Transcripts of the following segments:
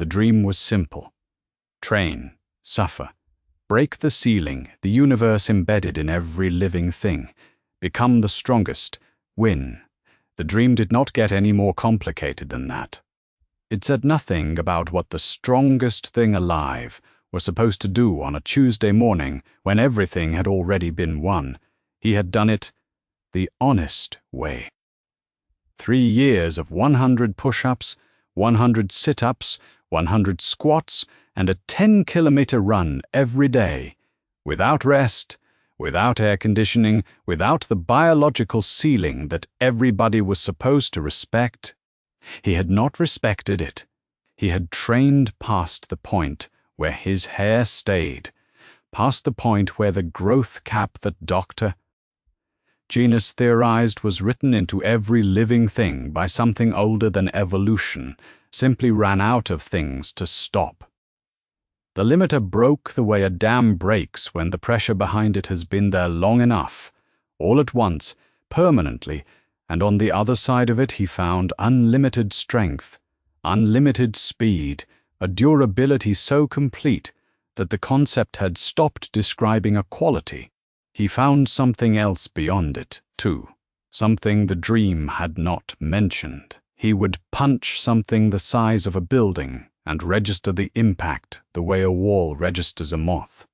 The dream was simple. Train, suffer, break the ceiling, the universe embedded in every living thing, become the strongest, win. The dream did not get any more complicated than that. It said nothing about what the strongest thing alive was supposed to do on a Tuesday morning when everything had already been won. He had done it the honest way. 3 years of 100 push-ups, 100 sit-ups, 100 squats, and a 10-kilometer run every day, without rest, without air conditioning, without the biological ceiling that everybody was supposed to respect. He had not respected it. He had trained past the point where his hair stayed, past the point where the growth cap that Dr. Genus theorized was written into every living thing by something older than evolution, simply ran out of things to stop. The limiter broke the way a dam breaks when the pressure behind it has been there long enough, all at once, permanently, and on the other side of it he found unlimited strength, unlimited speed, a durability so complete that the concept had stopped describing a quality. He found something else beyond it, too, something the dream had not mentioned. He would punch something the size of a building and register the impact the way a wall registers a moth.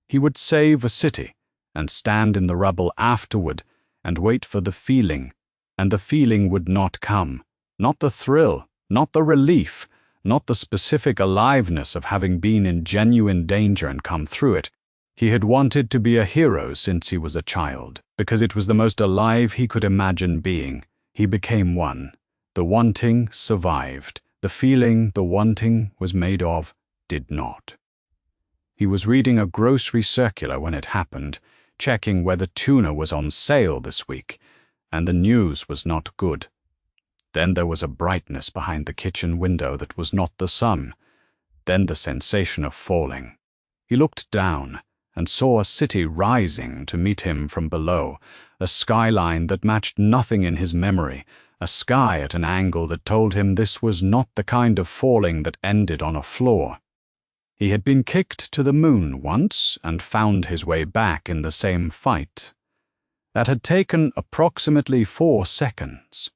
He would save a city and stand in the rubble afterward and wait for the feeling, and the feeling would not come, not the thrill, not the relief, not the specific aliveness of having been in genuine danger and come through it. He had wanted to be a hero since he was a child, because it was the most alive he could imagine being. He became one. The wanting survived. The feeling the wanting was made of did not. He was reading a grocery circular when it happened, checking whether tuna was on sale this week, and the news was not good. Then there was a brightness behind the kitchen window that was not the sun. Then the sensation of falling. He looked down and saw a city rising to meet him from below, a skyline that matched nothing in his memory, a sky at an angle that told him this was not the kind of falling that ended on a floor. He had been kicked to the moon once and found his way back in the same fight. That had taken approximately 4 seconds.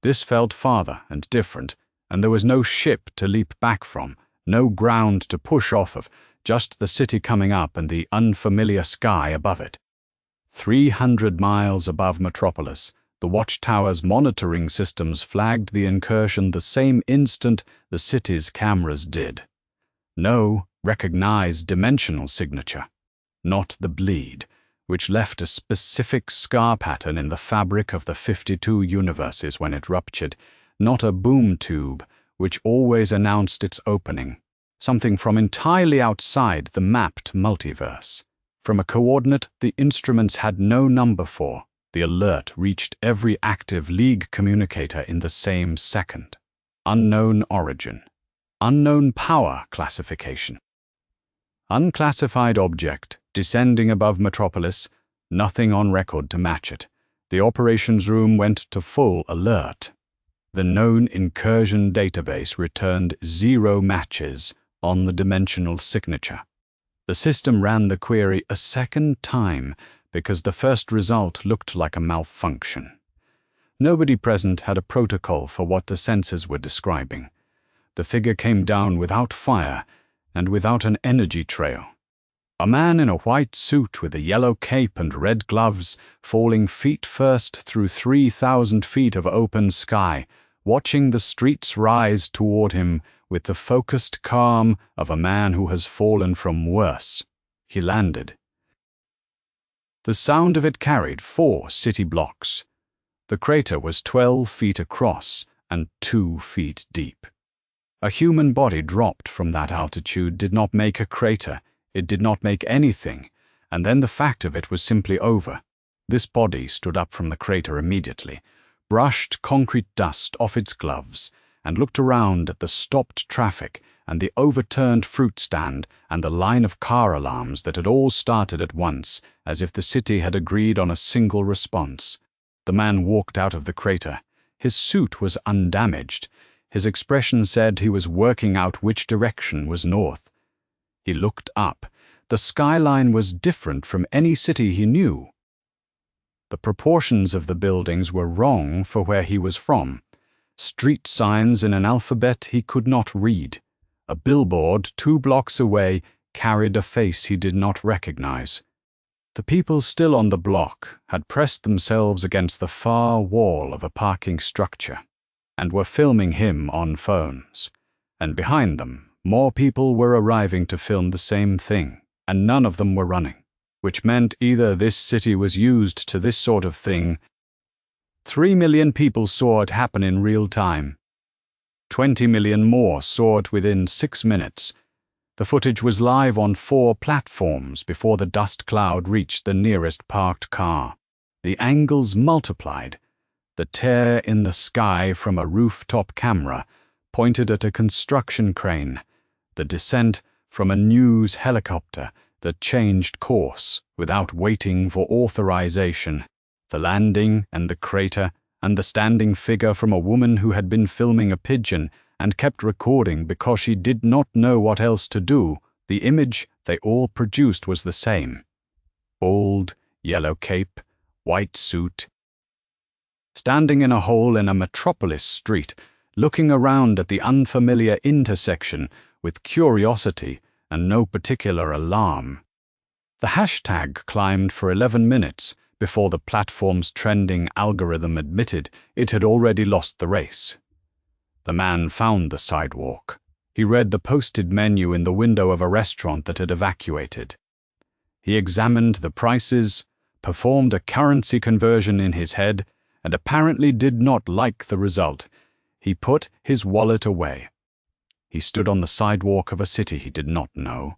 This felt farther and different, and there was no ship to leap back from, no ground to push off of, just the city coming up and the unfamiliar sky above it. 300 miles above Metropolis, the watchtower's monitoring systems flagged the incursion the same instant the city's cameras did. No recognized dimensional signature. Not the bleed, which left a specific scar pattern in the fabric of the 52 universes when it ruptured. Not a boom tube, which always announced its opening. Something from entirely outside the mapped multiverse. From a coordinate the instruments had no number for, the alert reached every active League communicator in the same second. Unknown origin. Unknown power classification. Unclassified object, descending above Metropolis, nothing on record to match it. The operations room went to full alert. The known incursion database returned 0 matches on the dimensional signature. The system ran the query a second time because the first result looked like a malfunction. Nobody present had a protocol for what the sensors were describing. The figure came down without fire and without an energy trail. A man in a white suit with a yellow cape and red gloves, falling feet first through 3,000 feet of open sky, watching the streets rise toward him with the focused calm of a man who has fallen from worse. He landed. The sound of it carried 4 city blocks. The crater was 12 feet across and 2 feet deep. A human body dropped from that altitude did not make a crater, it did not make anything, and then the fact of it was simply over. This body stood up from the crater immediately, brushed concrete dust off its gloves, and looked around at the stopped traffic and the overturned fruit stand and the line of car alarms that had all started at once, as if the city had agreed on a single response. The man walked out of the crater. His suit was undamaged. His expression said he was working out which direction was north. He looked up. The skyline was different from any city he knew. The proportions of the buildings were wrong for where he was from. Street signs in an alphabet he could not read. A billboard 2 blocks away carried a face he did not recognize. The people still on the block had pressed themselves against the far wall of a parking structure and were filming him on phones. And behind them, more people were arriving to film the same thing, and none of them were running, which meant either this city was used to this sort of thing. 3 million people saw it happen in real time. 20 million more saw it within 6 minutes. The footage was live on 4 platforms before the dust cloud reached the nearest parked car. The angles multiplied. The tear in the sky from a rooftop camera pointed at a construction crane. The descent from a news helicopter that changed course without waiting for authorization. The landing and the crater and the standing figure from a woman who had been filming a pigeon and kept recording because she did not know what else to do. The image they all produced was the same. Bald, yellow cape, white suit. Standing in a hole in a metropolis street, looking around at the unfamiliar intersection with curiosity and no particular alarm. The hashtag climbed for 11 minutes before the platform's trending algorithm admitted it had already lost the race. The man found the sidewalk. He read the posted menu in the window of a restaurant that had evacuated. He examined the prices, performed a currency conversion in his head, and apparently did not like the result. He put his wallet away. He stood on the sidewalk of a city he did not know,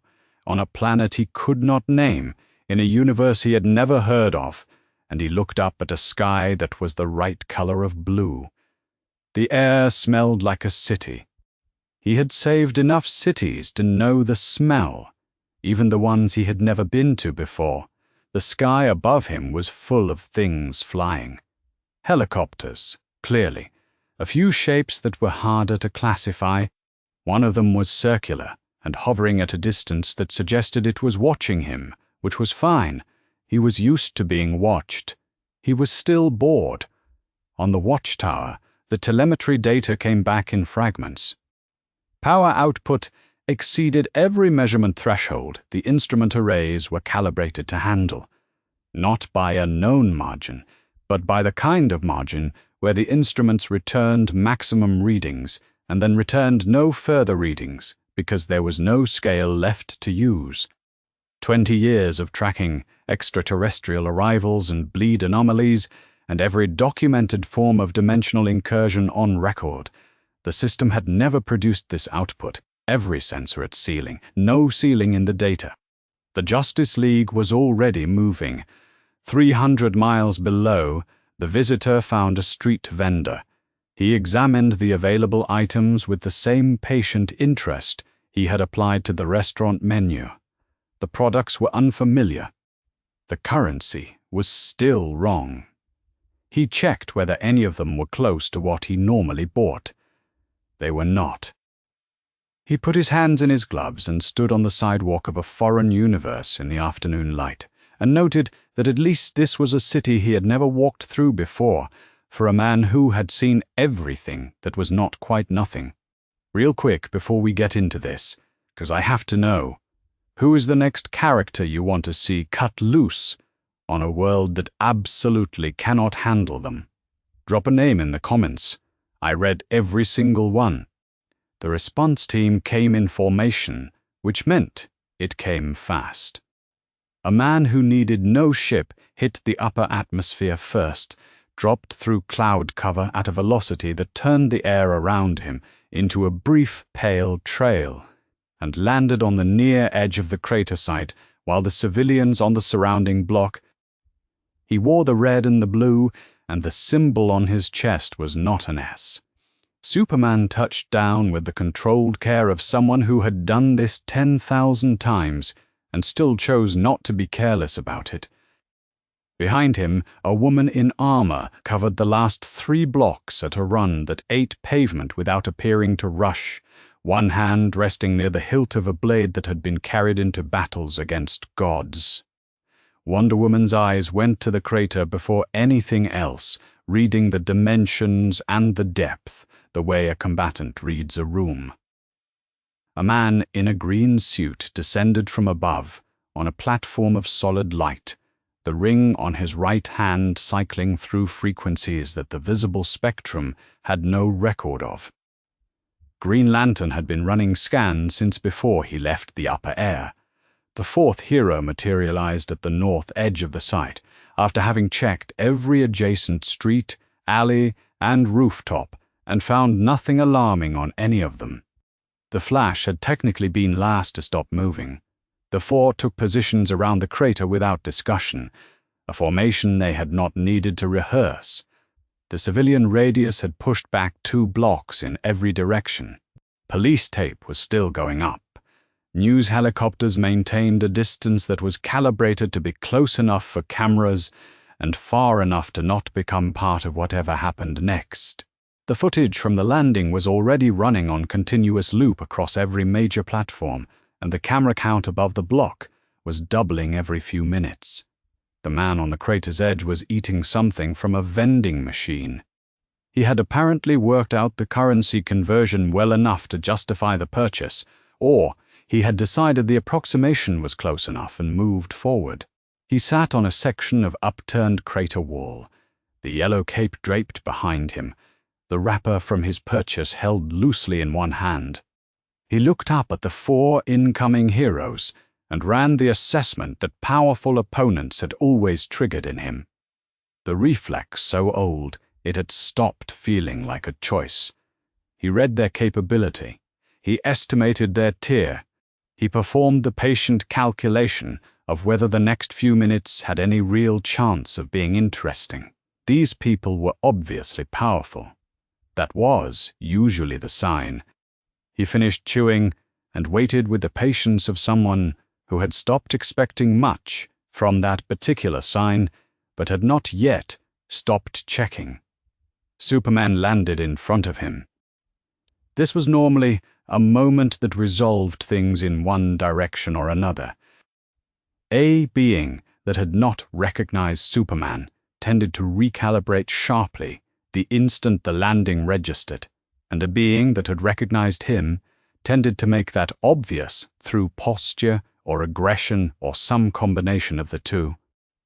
on a planet he could not name, in a universe he had never heard of, and he looked up at a sky that was the right color of blue. The air smelled like a city. He had saved enough cities to know the smell, even the ones he had never been to before. The sky above him was full of things flying. Helicopters, clearly. A few shapes that were harder to classify. One of them was circular and hovering at a distance that suggested it was watching him, which was fine. He was used to being watched. He was still bored. On the watchtower, the telemetry data came back in fragments. Power output exceeded every measurement threshold the instrument arrays were calibrated to handle. Not by a known margin, but by the kind of margin where the instruments returned maximum readings and then returned no further readings because there was no scale left to use. 20 years of tracking extraterrestrial arrivals and bleed anomalies, and every documented form of dimensional incursion on record. The system had never produced this output, every sensor at ceiling, no ceiling in the data. The Justice League was already moving. 300 miles below, the visitor found a street vendor. He examined the available items with the same patient interest he had applied to the restaurant menu. The products were unfamiliar. The currency was still wrong. He checked whether any of them were close to what he normally bought. They were not. He put his hands in his gloves and stood on the sidewalk of a foreign universe in the afternoon light, and noted that at least this was a city he had never walked through before, for a man who had seen everything that was not quite nothing. Real quick before we get into this, because I have to know, who is the next character you want to see cut loose on a world that absolutely cannot handle them? Drop a name in the comments. I read every single one. The response team came in formation, which meant it came fast. A man who needed no ship hit the upper atmosphere first, dropped through cloud cover at a velocity that turned the air around him into a brief pale trail, and landed on the near edge of the crater site while the civilians on the surrounding block. He wore the red and the blue, and the symbol on his chest was not an S. Superman touched down with the controlled care of someone who had done this 10,000 times and still chose not to be careless about it. Behind him, a woman in armor covered the last 3 blocks at a run that ate pavement without appearing to rush, one hand resting near the hilt of a blade that had been carried into battles against gods. Wonder Woman's eyes went to the crater before anything else, reading the dimensions and the depth, the way a combatant reads a room. A man in a green suit descended from above, on a platform of solid light, the ring on his right hand cycling through frequencies that the visible spectrum had no record of. Green Lantern had been running scans since before he left the upper air. The 4th hero materialized at the north edge of the site, after having checked every adjacent street, alley, and rooftop, and found nothing alarming on any of them. The Flash had technically been last to stop moving. The 4 took positions around the crater without discussion, a formation they had not needed to rehearse. The civilian radius had pushed back 2 blocks in every direction. Police tape was still going up. News helicopters maintained a distance that was calibrated to be close enough for cameras and far enough to not become part of whatever happened next. The footage from the landing was already running on continuous loop across every major platform, and the camera count above the block was doubling every few minutes. The man on the crater's edge was eating something from a vending machine. He had apparently worked out the currency conversion well enough to justify the purchase, or he had decided the approximation was close enough and moved forward. He sat on a section of upturned crater wall, the yellow cape draped behind him, the wrapper from his purchase held loosely in one hand. He looked up at the 4 incoming heroes and ran the assessment that powerful opponents had always triggered in him. The reflex so old it had stopped feeling like a choice. He read their capability. He estimated their tier. He performed the patient calculation of whether the next few minutes had any real chance of being interesting. These people were obviously powerful. That was usually the sign. He finished chewing and waited with the patience of someone who had stopped expecting much from that particular sign, but had not yet stopped checking. Superman landed in front of him. This was normally a moment that resolved things in one direction or another. A being that had not recognized Superman tended to recalibrate sharply the instant the landing registered, and a being that had recognized him tended to make that obvious through posture or aggression or some combination of the two.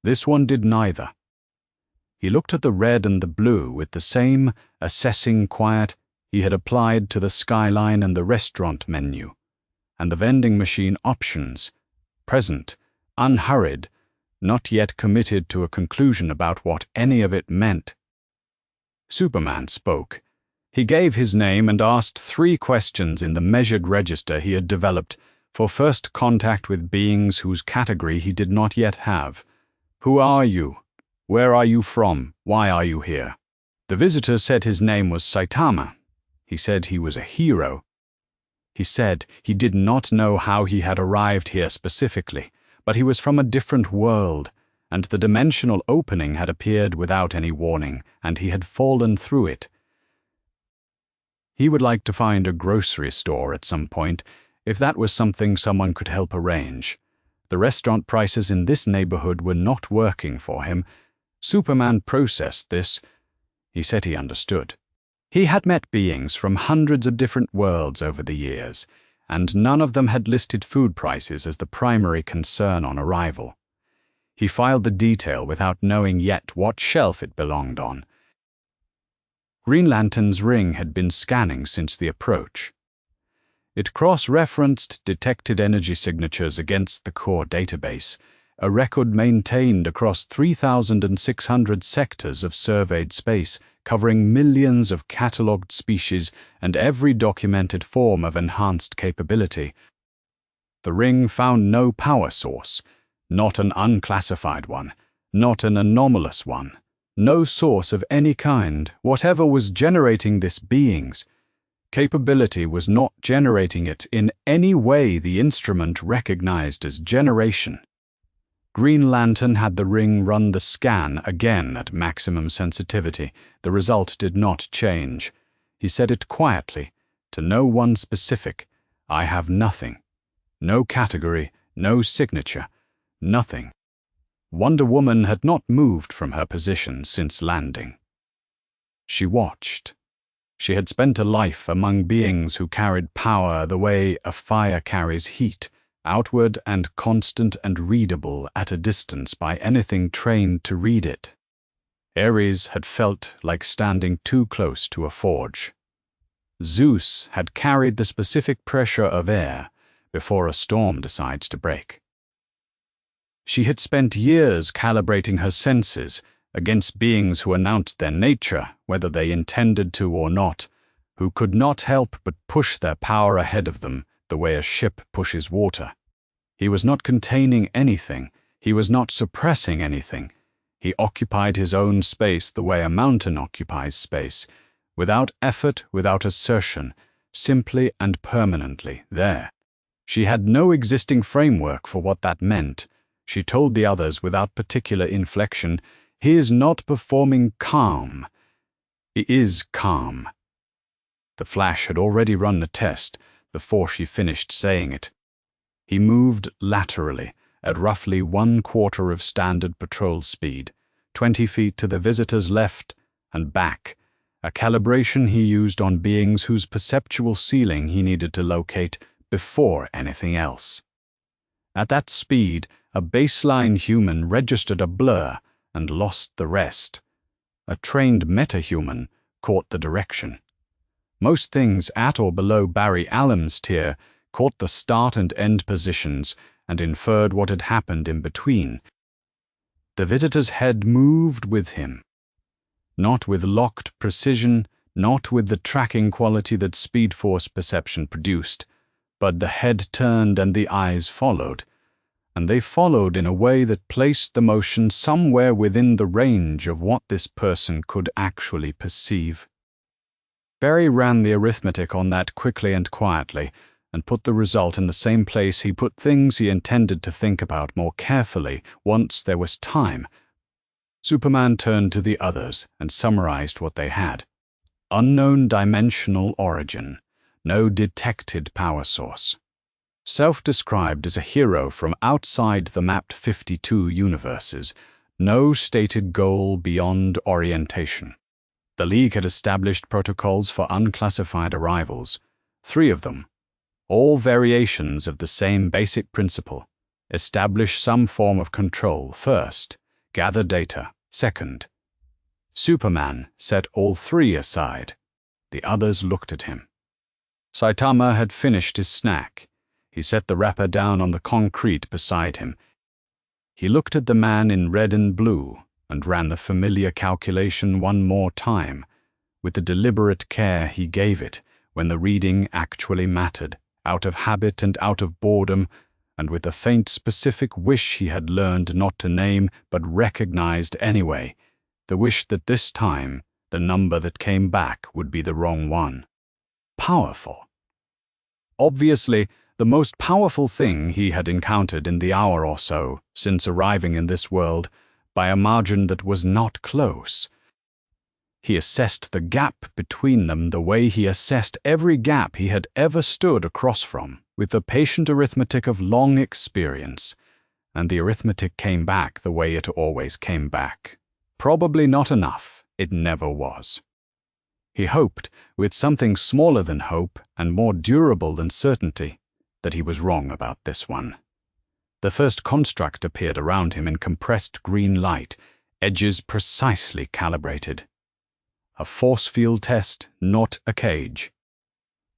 This one did neither. He looked at the red and the blue with the same assessing quiet he had applied to the skyline and the restaurant menu, and the vending machine options, present, unhurried, not yet committed to a conclusion about what any of it meant. Superman spoke. He gave his name and asked 3 questions in the measured register he had developed for first contact with beings whose category he did not yet have. Who are you? Where are you from? Why are you here? The visitor said his name was Saitama. He said he was a hero. He said he did not know how he had arrived here specifically, but he was from a different world, and the dimensional opening had appeared without any warning, and he had fallen through it. He would like to find a grocery store at some point, if that was something someone could help arrange. The restaurant prices in this neighborhood were not working for him. Superman processed this. He said he understood. He had met beings from hundreds of different worlds over the years, and none of them had listed food prices as the primary concern on arrival. He filed the detail without knowing yet what shelf it belonged on. Green Lantern's ring had been scanning since the approach. It cross-referenced detected energy signatures against the core database, a record maintained across 3,600 sectors of surveyed space, covering millions of catalogued species and every documented form of enhanced capability. The ring found no power source, not an unclassified one, not an anomalous one, no source of any kind. Whatever was generating this being's capability was not generating it in any way the instrument recognized as generation. Green Lantern had the ring run the scan again at maximum sensitivity. The result did not change. He said it quietly, to no one specific. I have nothing. No category, no signature, nothing. Wonder Woman had not moved from her position since landing. She watched. She had spent a life among beings who carried power the way a fire carries heat, outward and constant and readable at a distance by anything trained to read it. Ares had felt like standing too close to a forge. Zeus had carried the specific pressure of air before a storm decides to break. She had spent years calibrating her senses against beings who announced their nature, whether they intended to or not, who could not help but push their power ahead of them the way a ship pushes water. He was not containing anything. He was not suppressing anything. He occupied his own space the way a mountain occupies space, without effort, without assertion, simply and permanently there. She had no existing framework for what that meant. She told the others without particular inflection, "He is not performing calm. He is calm." The Flash had already run the test before she finished saying it. He moved laterally at roughly 1/4 of standard patrol speed, 20 feet to the visitor's left and back, a calibration he used on beings whose perceptual ceiling he needed to locate before anything else. At that speed, a baseline human registered a blur and lost the rest. A trained metahuman caught the direction. Most things at or below Barry Allen's tier caught the start and end positions and inferred what had happened in between. The visitor's head moved with him. Not with locked precision, not with the tracking quality that Speed Force perception produced, but the head turned and the eyes followed. And they followed in a way that placed the motion somewhere within the range of what this person could actually perceive. Barry ran the arithmetic on that quickly and quietly, and put the result in the same place he put things he intended to think about more carefully once there was time. Superman turned to the others and summarized what they had. Unknown dimensional origin. No detected power source. Self-described as a hero from outside the mapped 52 universes. No stated goal beyond orientation. The League had established protocols for unclassified arrivals. 3 of them. All variations of the same basic principle. Establish some form of control first. Gather data second. Superman set all 3 aside. The others looked at him. Saitama had finished his snack. He set the wrapper down on the concrete beside him. He looked at the man in red and blue and ran the familiar calculation one more time, with the deliberate care he gave it when the reading actually mattered, out of habit and out of boredom, and with the faint specific wish he had learned not to name but recognized anyway, the wish that this time the number that came back would be the wrong one. Powerful. Obviously, the most powerful thing he had encountered in the hour or so since arriving in this world, by a margin that was not close. He assessed the gap between them the way he assessed every gap he had ever stood across from, with the patient arithmetic of long experience, and the arithmetic came back the way it always came back. Probably not enough. It never was. He hoped, with something smaller than hope and more durable than certainty, that he was wrong about this one. The first construct appeared around him in compressed green light, edges precisely calibrated. A force field test, not a cage.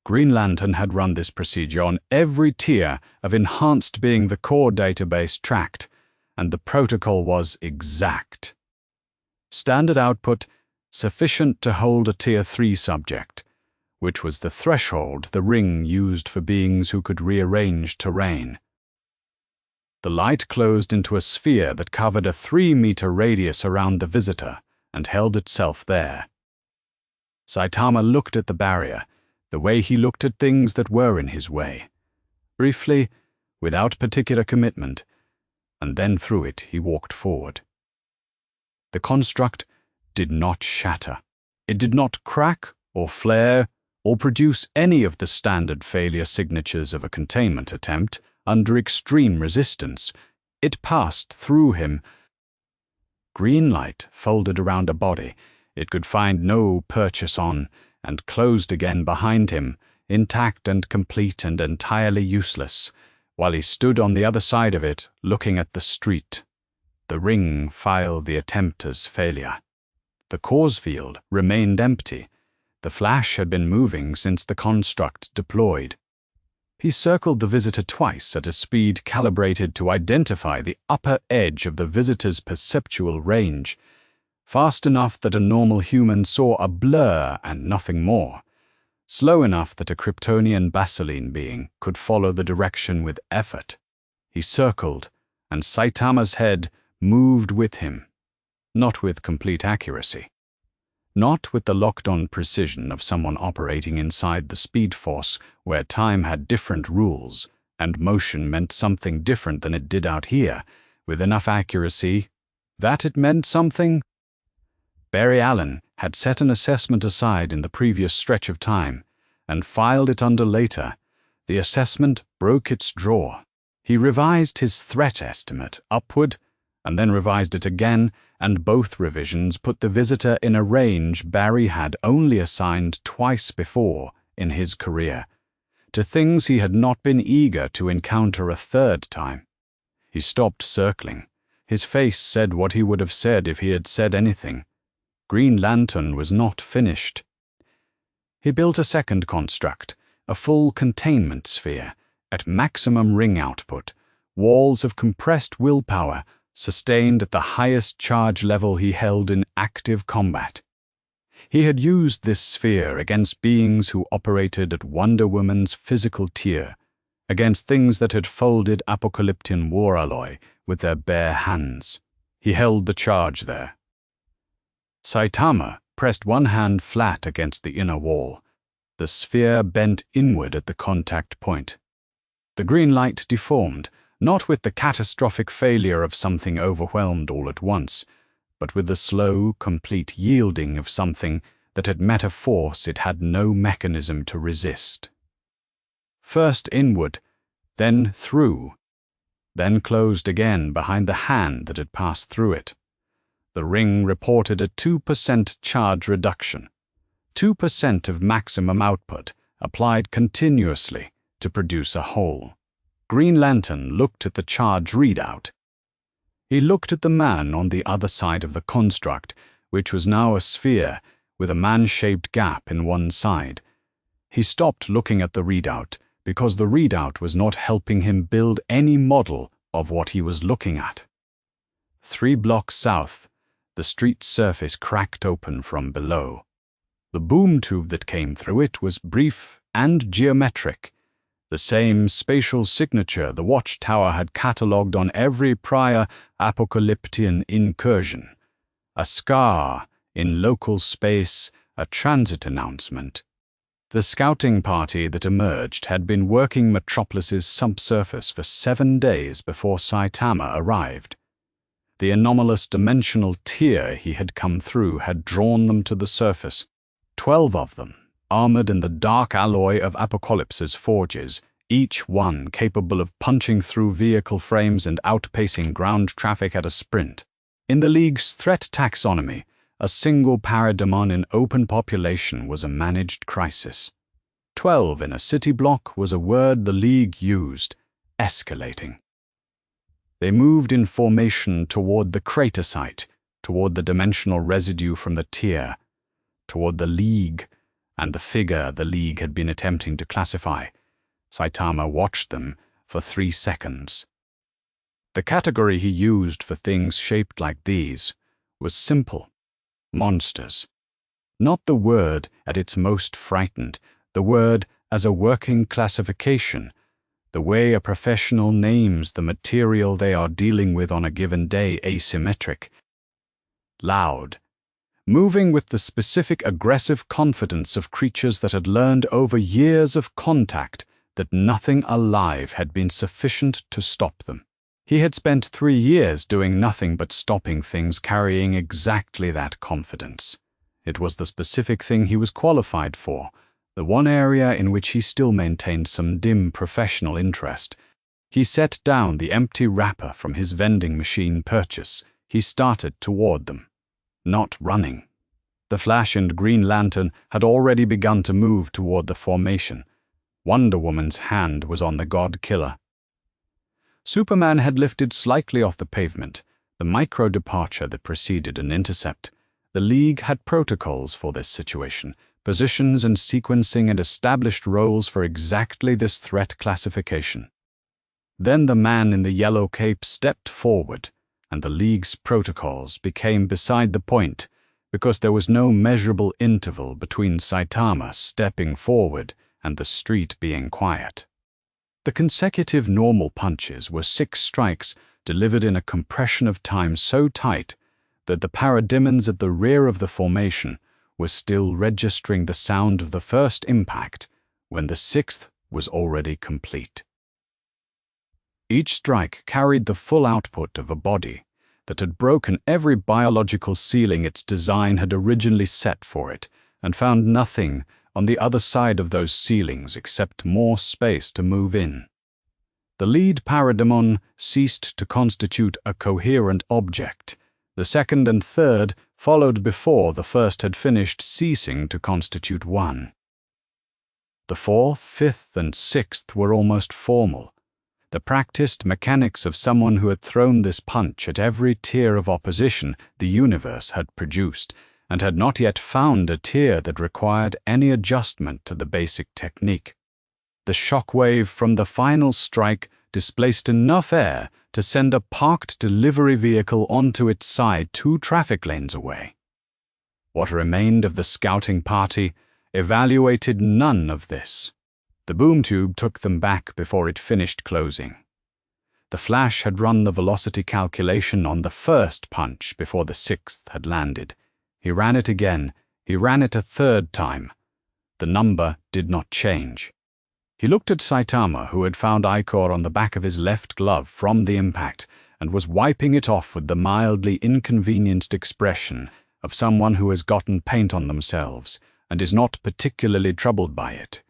Green Lantern had run this procedure on every tier of enhanced being the core database tracked, and the protocol was exact. Standard output, sufficient to hold a Tier 3 subject, which was the threshold the ring used for beings who could rearrange terrain. The light closed into a sphere that covered a 3-meter radius around the visitor and held itself there. Saitama looked at the barrier, the way he looked at things that were in his way. Briefly, without particular commitment, and then through it he walked forward. The construct did not shatter. It did not crack or flare or produce any of the standard failure signatures of a containment attempt under extreme resistance. It passed through him. Green light folded around a body it could find no purchase on, and closed again behind him, intact and complete and entirely useless, while he stood on the other side of it, looking at the street. The ring filed the attempt as failure. The cause field remained empty. The flash had been moving since the construct deployed. He circled the visitor twice at a speed calibrated to identify the upper edge of the visitor's perceptual range, fast enough that a normal human saw a blur and nothing more, slow enough that a Kryptonian basiline being could follow the direction with effort. He circled, and Saitama's head moved with him, not with complete accuracy. Not with the locked-on precision of someone operating inside the Speed Force, where time had different rules, and motion meant something different than it did out here, with enough accuracy that it meant something. Barry Allen had set an assessment aside in the previous stretch of time, and filed it under later. The assessment broke its drawer. He revised his threat estimate upward, and then revised it again, and both revisions put the visitor in a range Barry had only assigned twice before in his career, to things he had not been eager to encounter a third time. He stopped circling. His face said what he would have said if he had said anything. Green Lantern was not finished. He built a second construct, a full containment sphere, at maximum ring output, walls of compressed willpower, sustained at the highest charge level he held in active combat. He had used this sphere against beings who operated at Wonder Woman's physical tier, against things that had folded apocalyptic war alloy with their bare hands. He held the charge there. Saitama pressed one hand flat against the inner wall. The sphere bent inward at the contact point. The green light deformed, not with the catastrophic failure of something overwhelmed all at once, but with the slow, complete yielding of something that had met a force it had no mechanism to resist. First inward, then through, then closed again behind the hand that had passed through it. The ring reported a 2% charge reduction, 2% of maximum output applied continuously to produce a hole. Green Lantern looked at the charge readout. He looked at the man on the other side of the construct, which was now a sphere with a man-shaped gap in one side. He stopped looking at the readout because the readout was not helping him build any model of what he was looking at. 3 blocks south, the street surface cracked open from below. The boom tube that came through it was brief and geometric, the same spatial signature the watchtower had catalogued on every prior apocalyptic incursion. A scar in local space, a transit announcement. The scouting party that emerged had been working Metropolis's subsurface for 7 days before Saitama arrived. The anomalous dimensional tier he had come through had drawn them to the surface. 12 of them, armored in the dark alloy of Apocalypse's forges, each one capable of punching through vehicle frames and outpacing ground traffic at a sprint. In the League's threat taxonomy, a single parademon in open population was a managed crisis. 12 in a city block was a word the League used, escalating. They moved in formation toward the crater site, toward the dimensional residue from the tier, toward the League, and the figure the League had been attempting to classify. Saitama watched them for 3 seconds. The category he used for things shaped like these was simple: monsters. Not the word at its most frightened, the word as a working classification, the way a professional names the material they are dealing with on a given day asymmetric. Loud, moving with the specific aggressive confidence of creatures that had learned over years of contact that nothing alive had been sufficient to stop them. He had spent 3 years doing nothing but stopping things carrying exactly that confidence. It was the specific thing he was qualified for, the one area in which he still maintained some dim professional interest. He set down the empty wrapper from his vending machine purchase. He started toward them. Not running. The Flash and Green Lantern had already begun to move toward the formation. Wonder Woman's hand was on the God Killer. Superman had lifted slightly off the pavement, the micro-departure that preceded an intercept. The League had protocols for this situation, positions and sequencing and established roles for exactly this threat classification. Then the man in the yellow cape stepped forward, and the League's protocols became beside the point, because there was no measurable interval between Saitama stepping forward and the street being quiet. The consecutive normal punches were 6 strikes delivered in a compression of time so tight that the parademons at the rear of the formation were still registering the sound of the first impact when the 6th was already complete. Each strike carried the full output of a body that had broken every biological ceiling its design had originally set for it and found nothing on the other side of those ceilings except more space to move in. The lead parademon ceased to constitute a coherent object. The second and third followed before the first had finished ceasing to constitute one. The 4th, 5th, and 6th were almost formal, the practiced mechanics of someone who had thrown this punch at every tier of opposition the universe had produced, and had not yet found a tier that required any adjustment to the basic technique. The shockwave from the final strike displaced enough air to send a parked delivery vehicle onto its side 2 traffic lanes away. What remained of the scouting party evaluated none of this. The boom tube took them back before it finished closing. The Flash had run the velocity calculation on the first punch before the 6th had landed. He ran it again. He ran it a 3rd time. The number did not change. He looked at Saitama, who had found ichor on the back of his left glove from the impact and was wiping it off with the mildly inconvenienced expression of someone who has gotten paint on themselves and is not particularly troubled by it.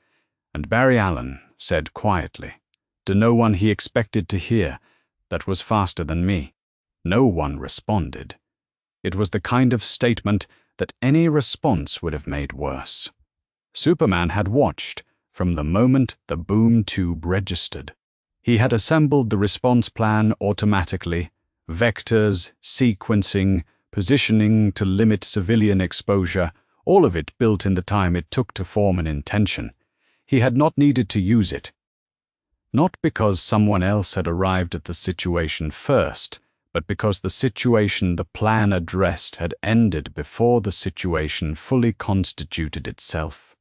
And Barry Allen said quietly, to no one he expected to hear, "That was faster than me." No one responded. It was the kind of statement that any response would have made worse. Superman had watched from the moment the boom tube registered. He had assembled the response plan automatically, vectors, sequencing, positioning to limit civilian exposure, all of it built in the time it took to form an intention. He had not needed to use it. Not because someone else had arrived at the situation first, but because the situation the plan addressed had ended before the situation fully constituted itself.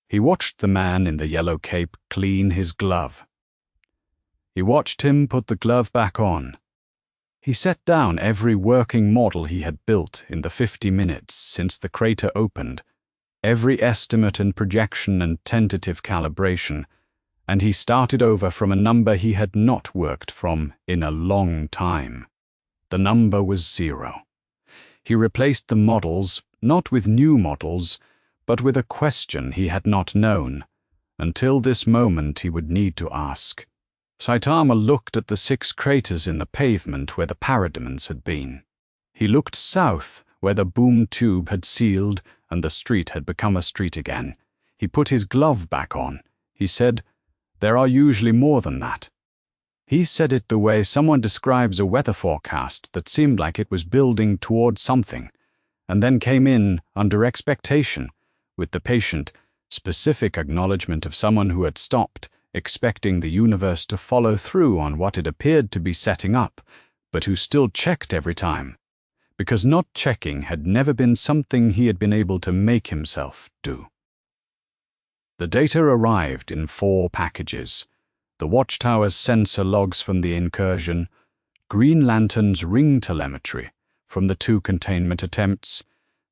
He watched the man in the yellow cape clean his glove. He watched him put the glove back on. He set down every working model he had built in the 50 minutes since the crater opened, every estimate and projection and tentative calibration, and he started over from a number he had not worked from in a long time. The number was 0. He replaced the models, not with new models, but with a question he had not known. Until this moment he would need to ask. Saitama looked at the 6 craters in the pavement where the parademons had been. He looked south, where the boom tube had sealed and the street had become a street again. He put his glove back on. He said, "There are usually more than that." He said it the way someone describes a weather forecast that seemed like it was building toward something, and then came in under expectation, with the patient, specific acknowledgement of someone who had stopped, expecting the universe to follow through on what it appeared to be setting up, but who still checked every time, because not checking had never been something he had been able to make himself do. The data arrived in 4 packages: the Watchtower's sensor logs from the incursion, Green Lantern's ring telemetry from the 2 containment attempts,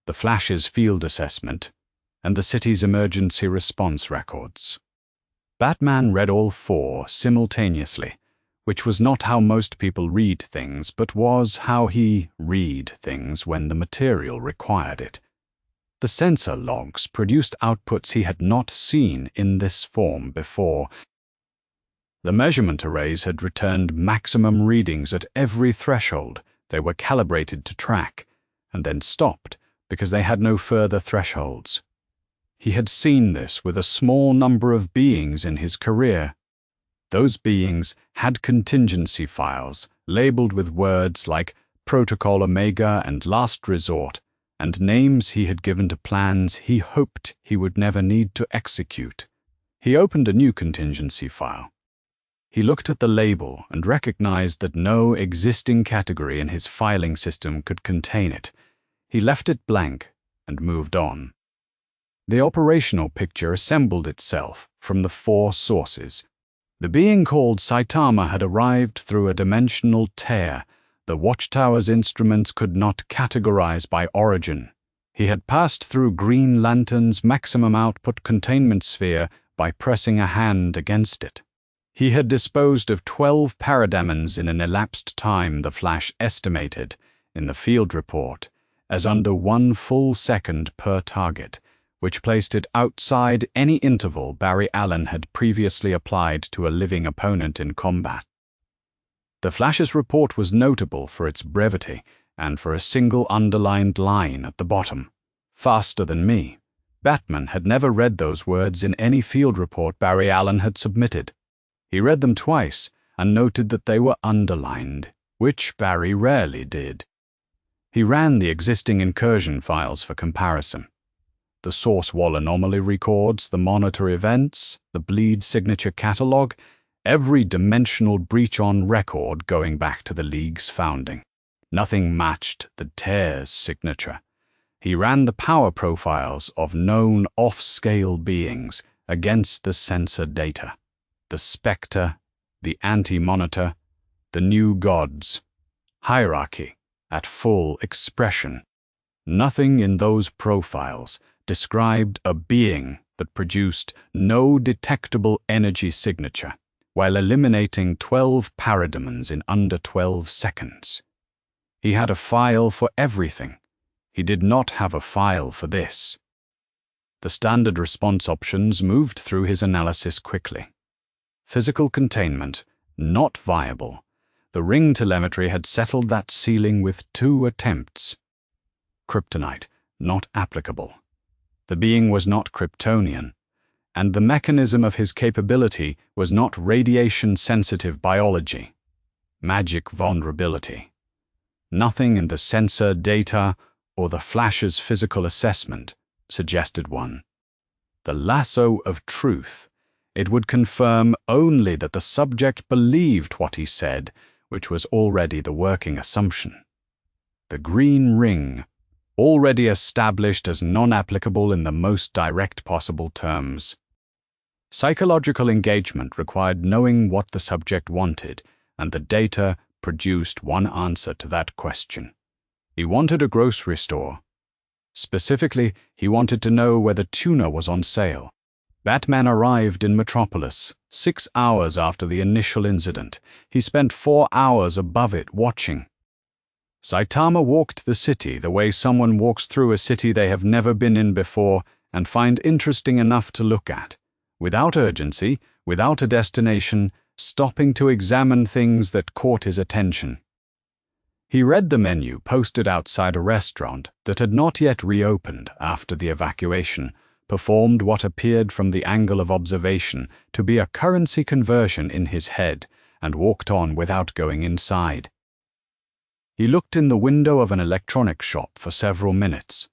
the Flash's field assessment, and the city's emergency response records. Batman read all 4 simultaneously, which was not how most people read things, but was how he read things when the material required it. The sensor logs produced outputs he had not seen in this form before. The measurement arrays had returned maximum readings at every threshold they were calibrated to track, and then stopped because they had no further thresholds. He had seen this with a small number of beings in his career. Those beings had contingency files labeled with words like Protocol Omega and Last Resort, and names he had given to plans he hoped he would never need to execute. He opened a new contingency file. He looked at the label and recognized that no existing category in his filing system could contain it. He left it blank and moved on. The operational picture assembled itself from the 4 sources. The being called Saitama had arrived through a dimensional tear the Watchtower's instruments could not categorize by origin. He had passed through Green Lantern's maximum output containment sphere by pressing a hand against it. He had disposed of 12 parademons in an elapsed time the Flash estimated, in the field report, as under 1 full second per target, which placed it outside any interval Barry Allen had previously applied to a living opponent in combat. The Flash's report was notable for its brevity and for a single underlined line at the bottom. Faster than me. Batman had never read those words in any field report Barry Allen had submitted. He read them twice and noted that they were underlined, which Barry rarely did. He ran the existing incursion files for comparison. The source wall anomaly records, the monitor events, the bleed signature catalog, every dimensional breach on record going back to the League's founding. Nothing matched the Tear's signature. He ran the power profiles of known off-scale beings against the sensor data. The Spectre, the Anti-Monitor, the New Gods. Hierarchy at full expression. Nothing in those profiles described a being that produced no detectable energy signature, while eliminating 12 parademons in under 12 seconds. He had a file for everything. He did not have a file for this. The standard response options moved through his analysis quickly. Physical containment, not viable. The ring telemetry had settled that ceiling with 2 attempts. Kryptonite, not applicable. The being was not Kryptonian, and the mechanism of his capability was not radiation-sensitive biology. Magic vulnerability. Nothing in the sensor data or the Flash's physical assessment suggested one. The lasso of truth. It would confirm only that the subject believed what he said, which was already the working assumption. The green ring, already established as non-applicable in the most direct possible terms. Psychological engagement required knowing what the subject wanted, and the data produced one answer to that question. He wanted a grocery store. Specifically, he wanted to know whether tuna was on sale. Batman arrived in Metropolis 6 hours after the initial incident. He spent 4 hours above it watching. Saitama walked the city the way someone walks through a city they have never been in before and find interesting enough to look at. Without urgency, without a destination, stopping to examine things that caught his attention. He read the menu posted outside a restaurant that had not yet reopened after the evacuation, performed what appeared from the angle of observation to be a currency conversion in his head, and walked on without going inside. He looked in the window of an electronics shop for several minutes.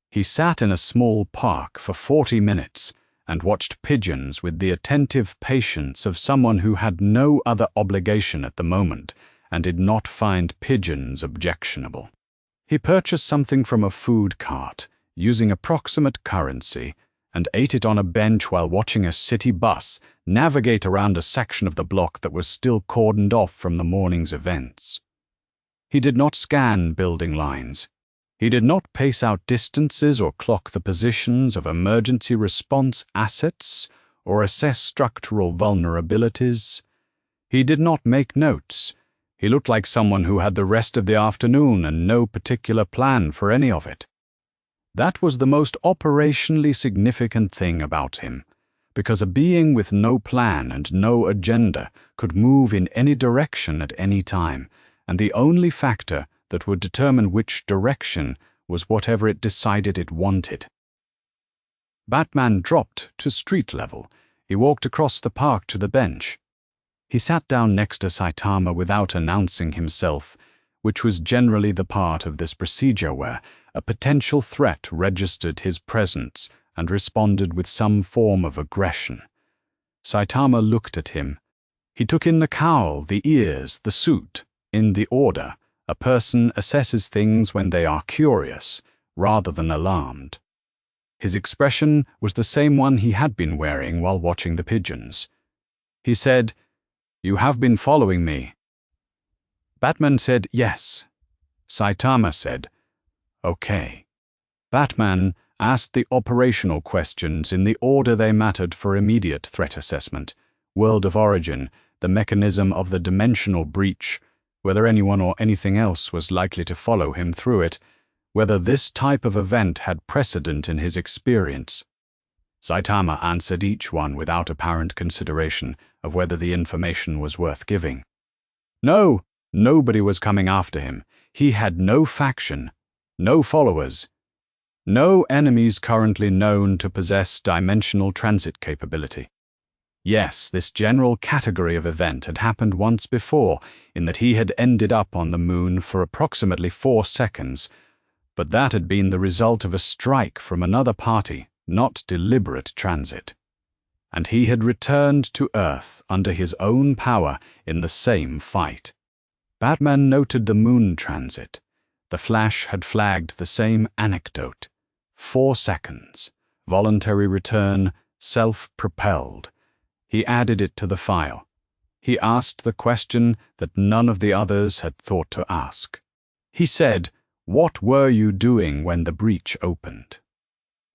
He sat in a small park for 40 minutes and watched pigeons with the attentive patience of someone who had no other obligation at the moment and did not find pigeons objectionable. He purchased something from a food cart, using approximate currency, and ate it on a bench while watching a city bus navigate around a section of the block that was still cordoned off from the morning's events. He did not scan building lines. He did not pace out distances or clock the positions of emergency response assets or assess structural vulnerabilities. He did not make notes. He looked like someone who had the rest of the afternoon and no particular plan for any of it. That was the most operationally significant thing about him, because a being with no plan and no agenda could move in any direction at any time, and the only factor that would determine which direction was whatever it decided it wanted. Batman dropped to street level. He walked across the park to the bench. He sat down next to Saitama without announcing himself, which was generally the part of this procedure where a potential threat registered his presence and responded with some form of aggression. Saitama looked at him. He took in the cowl, the ears, the suit, in the order. A person assesses things when they are curious, rather than alarmed. His expression was the same one he had been wearing while watching the pigeons. He said, "You have been following me." Batman said yes. Saitama said, "Okay." Batman asked the operational questions in the order they mattered for immediate threat assessment: world of origin, the mechanism of the dimensional breach, whether anyone or anything else was likely to follow him through it, whether this type of event had precedent in his experience. Saitama answered each one without apparent consideration of whether the information was worth giving. No, nobody was coming after him. He had no faction, no followers, no enemies currently known to possess dimensional transit capability. Yes, this general category of event had happened once before, in that he had ended up on the moon for approximately 4 seconds, but that had been the result of a strike from another party, not deliberate transit. And he had returned to Earth under his own power in the same fight. Batman noted the moon transit. The Flash had flagged the same anecdote. 4 seconds. Voluntary return, self-propelled. He added it to the file. He asked the question that none of the others had thought to ask. He said, "What were you doing when the breach opened?"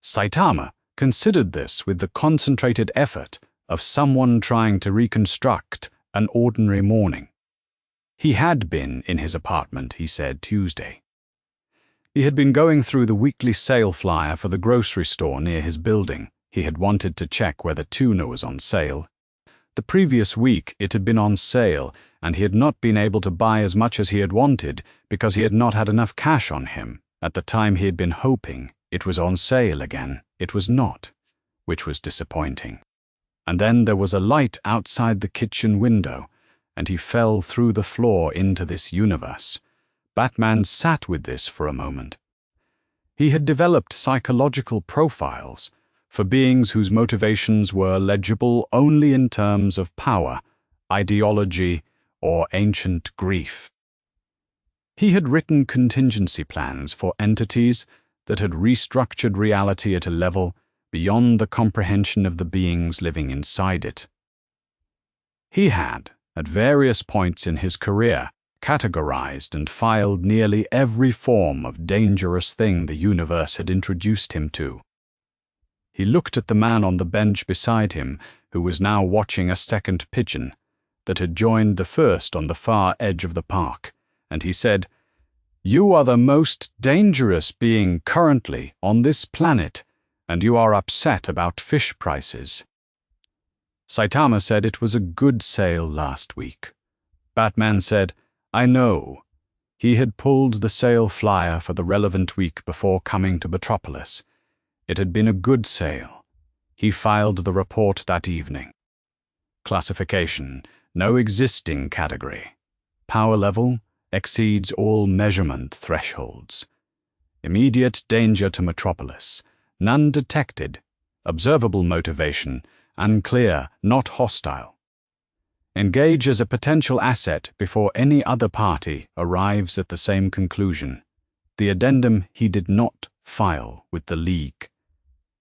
Saitama considered this with the concentrated effort of someone trying to reconstruct an ordinary morning. He had been in his apartment, he said, Tuesday. He had been going through the weekly sale flyer for the grocery store near his building. He had wanted to check whether tuna was on sale. The previous week it had been on sale, and he had not been able to buy as much as he had wanted because he had not had enough cash on him. At the time he had been hoping it was on sale again. It was not, which was disappointing. And then there was a light outside the kitchen window, and he fell through the floor into this universe. Batman sat with this for a moment. He had developed psychological profiles for beings whose motivations were legible only in terms of power, ideology, or ancient grief. He had written contingency plans for entities that had restructured reality at a level beyond the comprehension of the beings living inside it. He had, at various points in his career, categorized and filed nearly every form of dangerous thing the universe had introduced him to. He looked at the man on the bench beside him, who was now watching a second pigeon that had joined the first on the far edge of the park, and he said, "You are the most dangerous being currently on this planet, and you are upset about fish prices." Saitama said it was a good sale last week. Batman said, "I know." He had pulled the sale flyer for the relevant week before coming to Metropolis. It had been a good sale. He filed the report that evening. Classification: no existing category. Power level: exceeds all measurement thresholds. Immediate danger to Metropolis. None detected. Observable motivation: unclear, not hostile. Engage as a potential asset before any other party arrives at the same conclusion. The addendum he did not file with the League.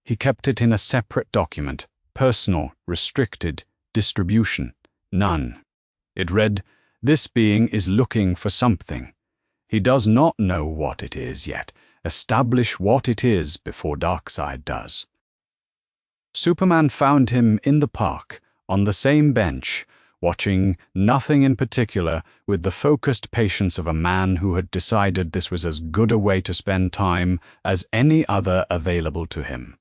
He kept it in a separate document, personal, restricted, distribution, none. It read, "This being is looking for something. He does not know what it is yet. Establish what it is before Darkseid does." Superman found him in the park, on the same bench, watching nothing in particular with the focused patience of a man who had decided this was as good a way to spend time as any other available to him.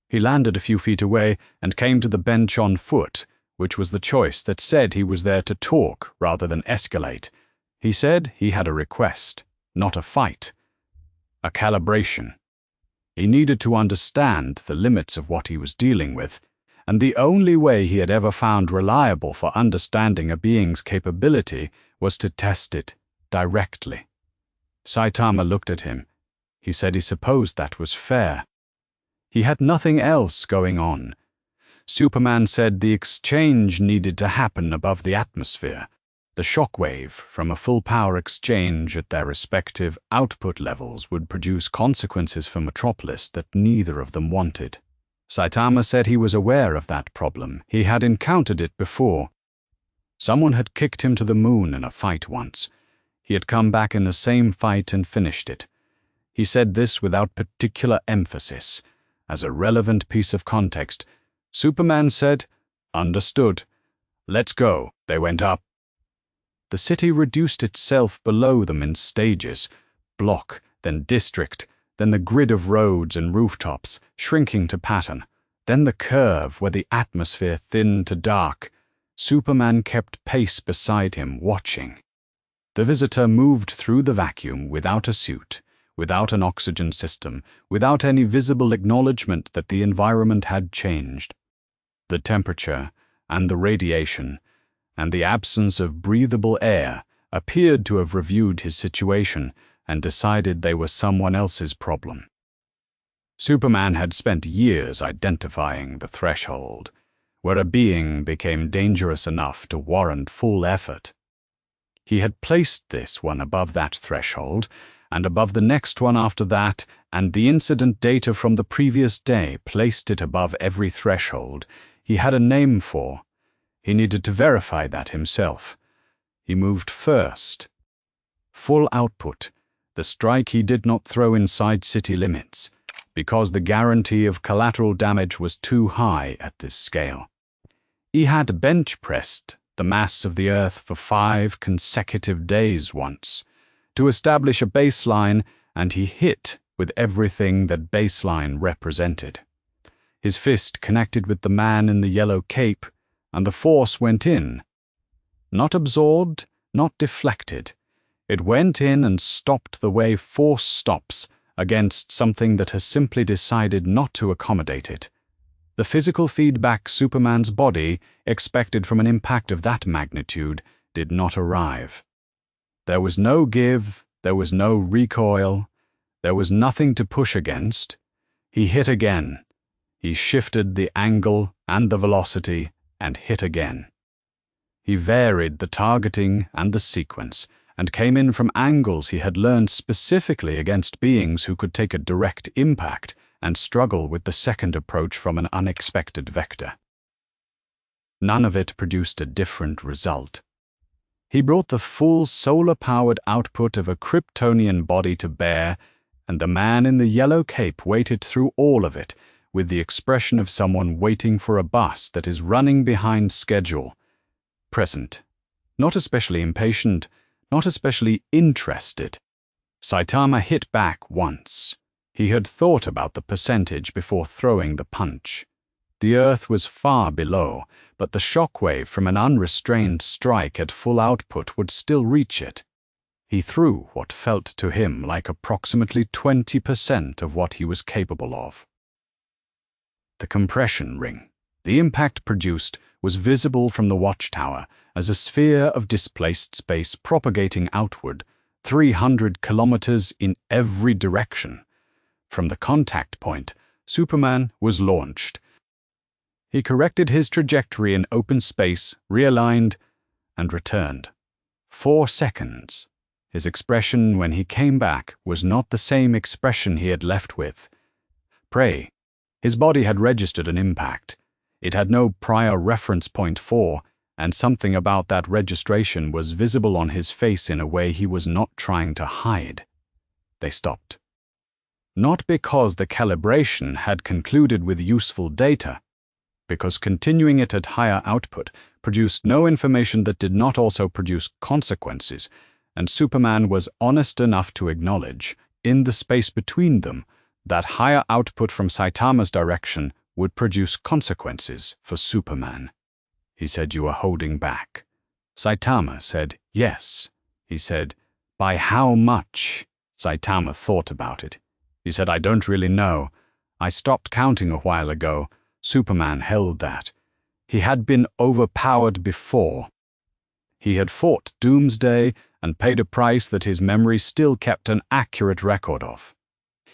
He landed a few feet away and came to the bench on foot, which was the choice that said he was there to talk rather than escalate. He said he had a request, not a fight. A calibration. He needed to understand the limits of what he was dealing with, and the only way he had ever found reliable for understanding a being's capability was to test it directly. Saitama looked at him. He said he supposed that was fair. He had nothing else going on. Superman said the exchange needed to happen above the atmosphere, the shockwave from a full-power exchange at their respective output levels would produce consequences for Metropolis that neither of them wanted. Saitama said he was aware of that problem. He had encountered it before. Someone had kicked him to the moon in a fight once. He had come back in the same fight and finished it. He said this without particular emphasis. As a relevant piece of context, Superman said, "Understood. Let's go." They went up. The city reduced itself below them in stages, block, then district, then the grid of roads and rooftops, shrinking to pattern, then the curve where the atmosphere thinned to dark. Superman kept pace beside him, watching. The visitor moved through the vacuum without a suit, without an oxygen system, without any visible acknowledgement that the environment had changed. The temperature, and the radiation, and the absence of breathable air appeared to have reviewed his situation and decided they were someone else's problem. Superman had spent years identifying the threshold, where a being became dangerous enough to warrant full effort. He had placed this one above that threshold, and above the next one after that, and the incident data from the previous day placed it above every threshold he had a name for. He needed to verify that himself. He moved first. Full output, the strike he did not throw inside city limits, because the guarantee of collateral damage was too high at this scale. He had bench-pressed the mass of the Earth for 5 consecutive days once, to establish a baseline, and he hit with everything that baseline represented. His fist connected with the man in the yellow cape, and the force went in. Not absorbed, not deflected. It went in and stopped the way force stops against something that has simply decided not to accommodate it. The physical feedback Superman's body expected from an impact of that magnitude did not arrive. There was no give, there was no recoil, there was nothing to push against. He hit again. He shifted the angle and the velocity and hit again. He varied the targeting and the sequence, and came in from angles he had learned specifically against beings who could take a direct impact and struggle with the second approach from an unexpected vector. None of it produced a different result. He brought the full solar-powered output of a Kryptonian body to bear, and the man in the yellow cape waited through all of it with the expression of someone waiting for a bus that is running behind schedule. Present. Not especially impatient, not especially interested. Saitama hit back once. He had thought about the percentage before throwing the punch. The Earth was far below, but the shockwave from an unrestrained strike at full output would still reach it. He threw what felt to him like approximately 20% of what he was capable of. The compression ring the impact produced was visible from the watchtower as a sphere of displaced space propagating outward, 300 kilometers in every direction. From the contact point, Superman was launched. He corrected his trajectory in open space, realigned, and returned. 4 seconds. His expression when he came back was not the same expression he had left with. Prey. His body had registered an impact. It had no prior reference point for, and something about that registration was visible on his face in a way he was not trying to hide. They stopped. Not because the calibration had concluded with useful data. because continuing it at higher output produced no information that did not also produce consequences, and Superman was honest enough to acknowledge, in the space between them, that higher output from Saitama's direction would produce consequences for Superman. He said, "You are holding back." Saitama said, "Yes." He said, "By how much?" Saitama thought about it. He said, "I don't really know. I stopped counting a while ago." Superman held that. He had been overpowered before. He had fought Doomsday and paid a price that his memory still kept an accurate record of.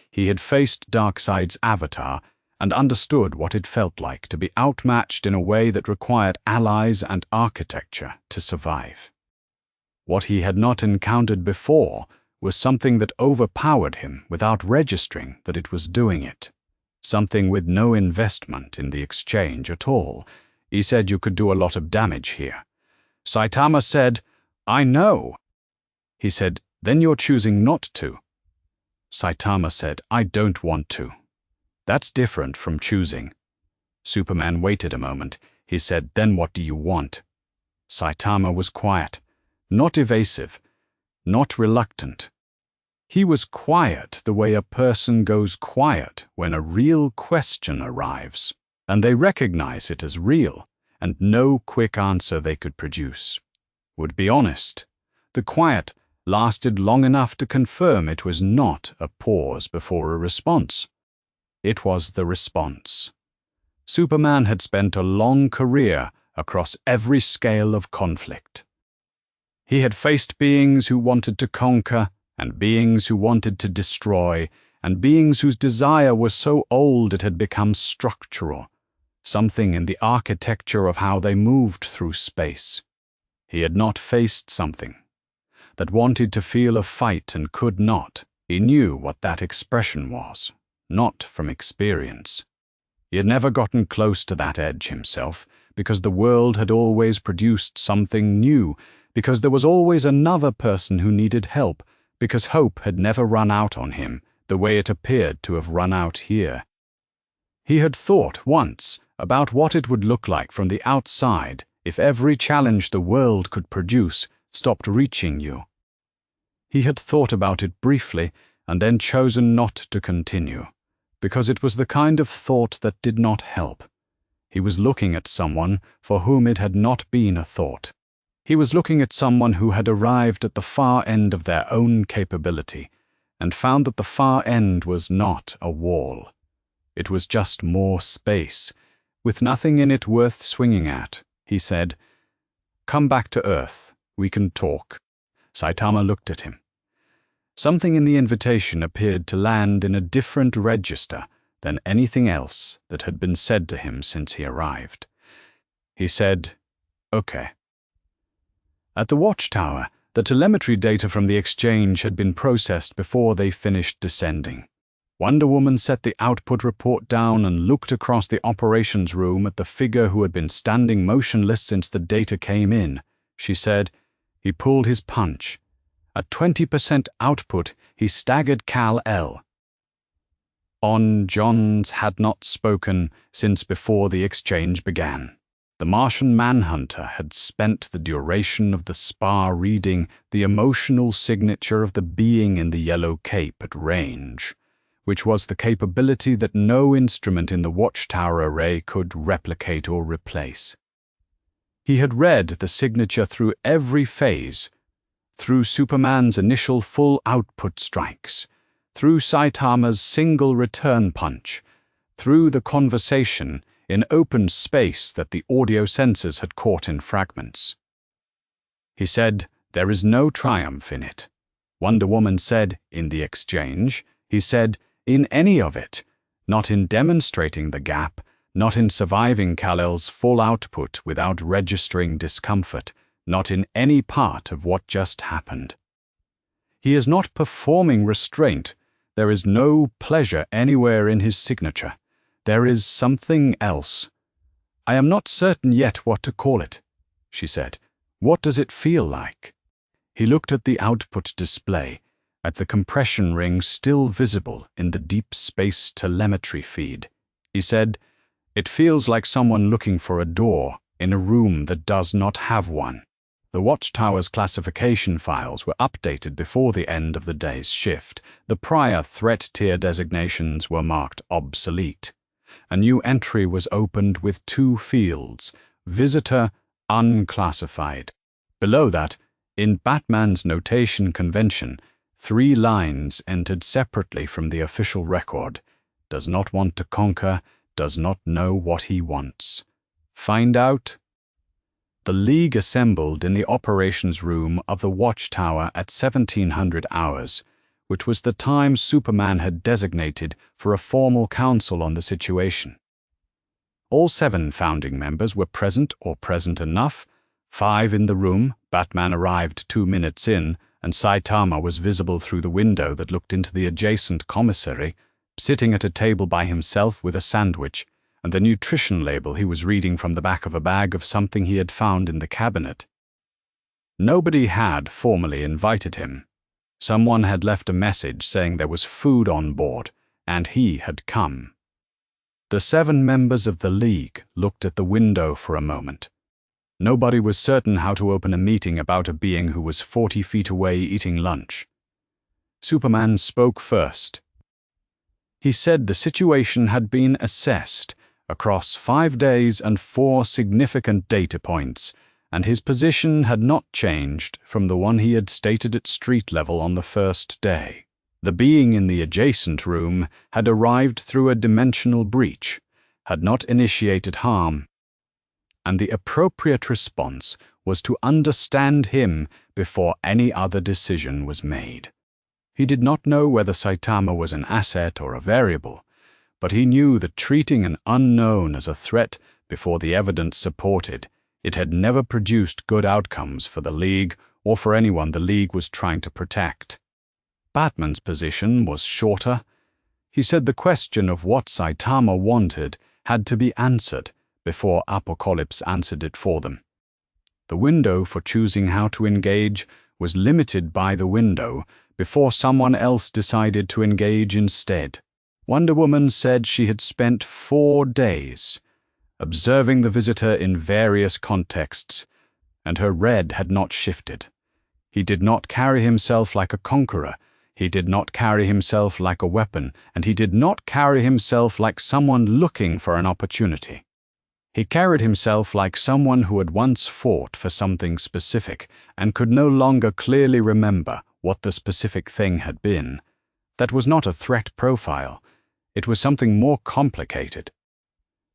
He had faced Darkseid's avatar and understood what it felt like to be outmatched in a way that required allies and architecture to survive. What he had not encountered before was something that overpowered him without registering that it was doing it. Something with no investment in the exchange at all. He said, "You could do a lot of damage here." Saitama said, "I know." He said, "Then you're choosing not to." Saitama said, "I don't want to." That's different from choosing. Superman waited a moment. He said, "Then what do you want?" Saitama was quiet, not evasive, not reluctant. He was quiet the way a person goes quiet when a real question arrives, and they recognize it as real, and no quick answer they could produce would be honest. The quiet lasted long enough to confirm it was not a pause before a response. It was the response. Superman had spent a long career across every scale of conflict. He had faced beings who wanted to conquer, and beings who wanted to destroy, and beings whose desire was so old it had become structural, something in the architecture of how they moved through space. He had not faced something that wanted to feel a fight and could not. He knew what that expression was, not from experience. He had never gotten close to that edge himself, because the world had always produced something new, because there was always another person who needed help, because hope had never run out on him the way it appeared to have run out here. He had thought once about what it would look like from the outside if every challenge the world could produce stopped reaching you. He had thought about it briefly and then chosen not to continue, because it was the kind of thought that did not help. He was looking at someone for whom it had not been a thought. He was looking at someone who had arrived at the far end of their own capability and found that the far end was not a wall. It was just more space, with nothing in it worth swinging at. He said, "Come back to Earth. We can talk." Saitama looked at him. Something in the invitation appeared to land in a different register than anything else that had been said to him since he arrived. He said, "Okay." At the watchtower, the telemetry data from the exchange had been processed before they finished descending. Wonder Woman set the output report down and looked across the operations room at the figure who had been standing motionless since the data came in. She said, "He pulled his punch. At 20% output, he staggered Kal-El." Johns had not spoken since before the exchange began. The Martian Manhunter had spent the duration of the spar reading the emotional signature of the being in the yellow cape at range, which was the capability that no instrument in the watchtower array could replicate or replace. He had read the signature through every phase, through Superman's initial full output strikes, through Saitama's single return punch, through the conversation in open space that the audio sensors had caught in fragments. He said, "There is no triumph in it." Wonder Woman said, "In the exchange." He said, "In any of it. Not in demonstrating the gap, not in surviving Kal-El's full output without registering discomfort, not in any part of what just happened. He is not performing restraint. There is no pleasure anywhere in his signature. There is something else. I am not certain yet what to call it," she said. "What does it feel like?" He looked at the output display, at the compression ring still visible in the deep space telemetry feed. He said, It feels like someone looking for a door in a room that does not have one. The Watchtower's classification files were updated before the end of the day's shift. The prior threat tier designations were marked obsolete. A new entry was opened with 2 fields: Visitor, Unclassified. Below that, in Batman's notation convention, 3 lines entered separately from the official record: does not want to conquer, does not know what he wants. Find out. The League assembled in the operations room of the Watchtower at 1700 hours, which was the time Superman had designated for a formal council on the situation. All 7 founding members were present or present enough. 5 in the room. Batman arrived 2 minutes in, and Saitama was visible through the window that looked into the adjacent commissary, sitting at a table by himself with a sandwich and the nutrition label he was reading from the back of a bag of something he had found in the cabinet. Nobody had formally invited him. Someone had left a message saying there was food on board, and he had come. The 7 members of the League looked at the window for a moment. Nobody was certain how to open a meeting about a being who was 40 feet away eating lunch. Superman spoke first. He said the situation had been assessed across 5 days and 4 significant data points, and his position had not changed from the one he had stated at street level on the first day. The being in the adjacent room had arrived through a dimensional breach, had not initiated harm, and the appropriate response was to understand him before any other decision was made. He did not know whether Saitama was an asset or a variable, but he knew that treating an unknown as a threat before the evidence supported it had never produced good outcomes for the League or for anyone the League was trying to protect. Batman's position was shorter. He said the question of what Saitama wanted had to be answered before Apocalypse answered it for them. The window for choosing how to engage was limited by the window before someone else decided to engage instead. Wonder Woman said she had spent 4 days observing the visitor in various contexts, and her red had not shifted. He did not carry himself like a conqueror, he did not carry himself like a weapon, and he did not carry himself like someone looking for an opportunity. He carried himself like someone who had once fought for something specific and could no longer clearly remember what the specific thing had been. That was not a threat profile. It was something more complicated.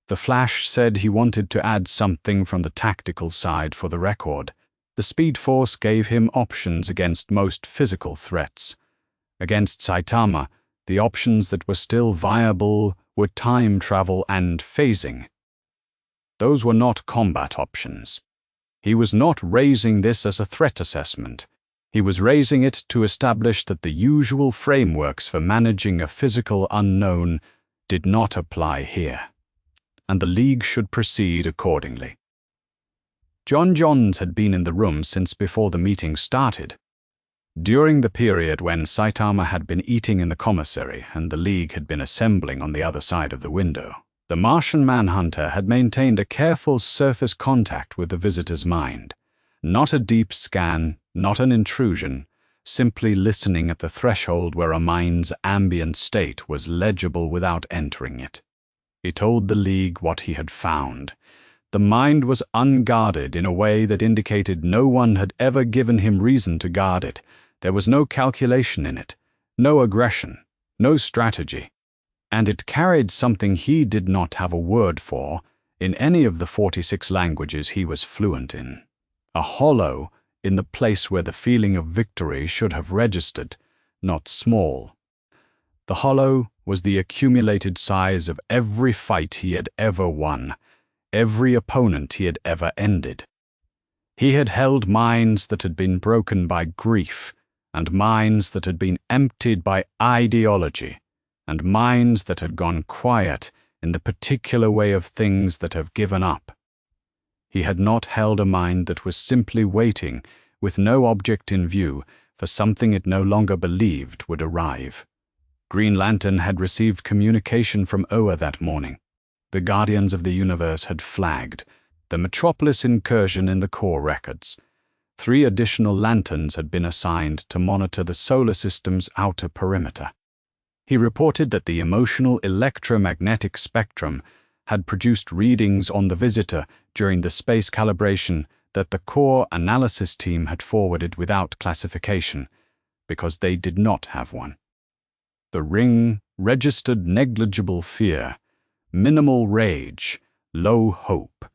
The Flash said he wanted to add something from the tactical side for the record. The Speed Force gave him options against most physical threats. Against Saitama, the options that were still viable were time travel and phasing. Those were not combat options. He was not raising this as a threat assessment. He was raising it to establish that the usual frameworks for managing a physical unknown did not apply here, and the League should proceed accordingly. John Johns had been in the room since before the meeting started. During the period when Saitama had been eating in the commissary and the League had been assembling on the other side of the window, the Martian Manhunter had maintained a careful surface contact with the visitor's mind. Not a deep scan, not an intrusion, simply listening at the threshold where a mind's ambient state was legible without entering it. He told the League what he had found. The mind was unguarded in a way that indicated no one had ever given him reason to guard it. There was no calculation in it, no aggression, no strategy. And it carried something he did not have a word for in any of the 46 languages he was fluent in. A hollow in the place where the feeling of victory should have registered, not small. The hollow was the accumulated size of every fight he had ever won, every opponent he had ever ended. He had held minds that had been broken by grief, and minds that had been emptied by ideology, and minds that had gone quiet in the particular way of things that have given up. He had not held a mind that was simply waiting, with no object in view, for something it no longer believed would arrive. Green Lantern had received communication from Oa that morning. the Guardians of the Universe had flagged the Metropolis incursion in the core records. 3 additional lanterns had been assigned to monitor the solar system's outer perimeter. He reported that the emotional electromagnetic spectrum had produced readings on the visitor during the space calibration that the core analysis team had forwarded without classification, because they did not have one. The ring registered negligible fear, minimal rage, low hope,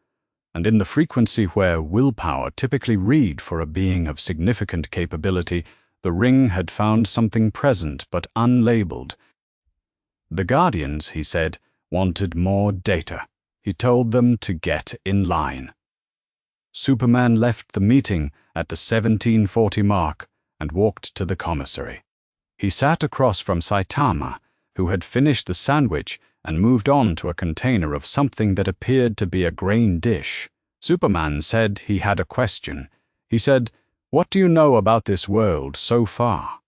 and in the frequency where willpower typically read for a being of significant capability, the ring had found something present but unlabeled. The Guardians, he said, wanted more data. He told them to get in line. Superman left the meeting at the 1740 mark and walked to the commissary. He sat across from Saitama, who had finished the sandwich and moved on to a container of something that appeared to be a grain dish. Superman said he had a question. He said, "What do you know about this world so far?"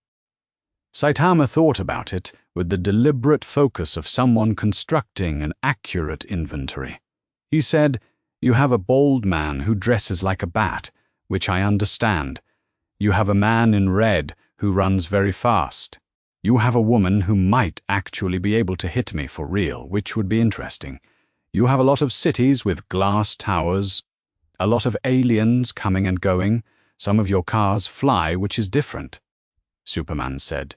Saitama thought about it with the deliberate focus of someone constructing an accurate inventory. He said, "You have a bald man who dresses like a bat, which I understand. You have a man in red who runs very fast. You have a woman who might actually be able to hit me for real, which would be interesting. You have a lot of cities with glass towers, a lot of aliens coming and going. Some of your cars fly, which is different." Superman said,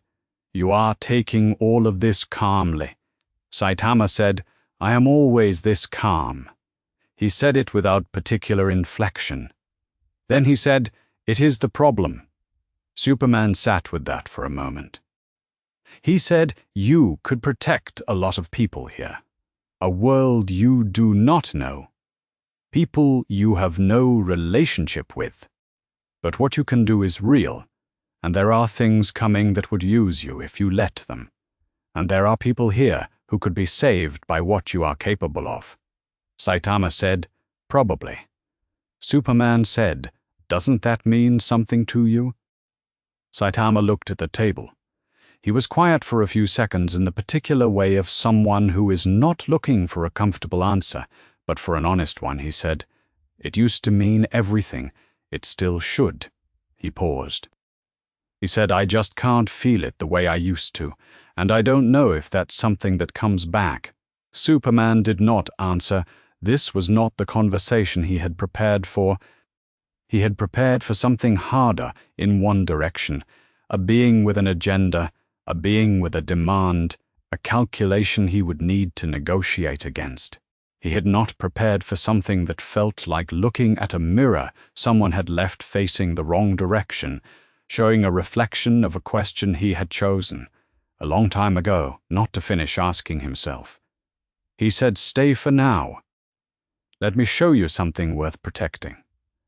"You are taking all of this calmly." Saitama said, "I am always this calm." He said it without particular inflection. Then he said, "It is the problem." Superman sat with that for a moment. He said, "You could protect a lot of people here. A world you do not know. People you have no relationship with. But what you can do is real, and there are things coming that would use you if you let them. And there are people here who could be saved by what you are capable of." Saitama said, "Probably." Superman said, "Doesn't that mean something to you?" Saitama looked at the table. He was quiet for a few seconds in the particular way of someone who is not looking for a comfortable answer, but for an honest one. He said, "It used to mean everything. It still should." He paused. He said, "I just can't feel it the way I used to, and I don't know if that's something that comes back." Superman did not answer. This was not the conversation he had prepared for. He had prepared for something harder in one direction, a being with an agenda, a being with a demand, a calculation he would need to negotiate against. He had not prepared for something that felt like looking at a mirror someone had left facing the wrong direction, showing a reflection of a question he had chosen, a long time ago, not to finish asking himself. He said, "Stay for now. Let me show you something worth protecting."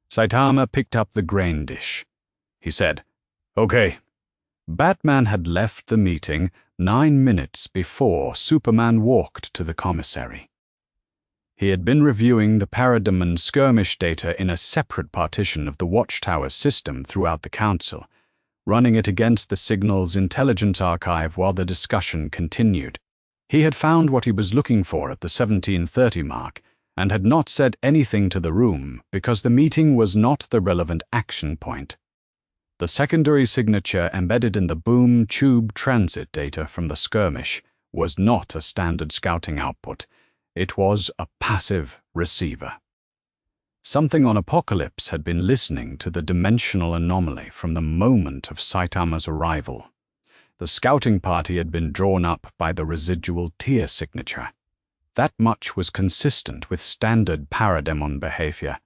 Saitama picked up the grain dish. He said, "Okay." Batman had left the meeting 9 minutes before Superman walked to the commissary. He had been reviewing the Paradigm and skirmish data in a separate partition of the Watchtower system throughout the Council, running it against the Signal's intelligence archive while the discussion continued. He had found what he was looking for at the 1730 mark, and had not said anything to the room because the meeting was not the relevant action point. The secondary signature embedded in the boom tube transit data from the skirmish was not a standard scouting output. It was a passive receiver. Something on Apocalypse had been listening to the dimensional anomaly from the moment of Saitama's arrival. The scouting party had been drawn up by the residual tier signature. That much was consistent with standard Parademon behavior.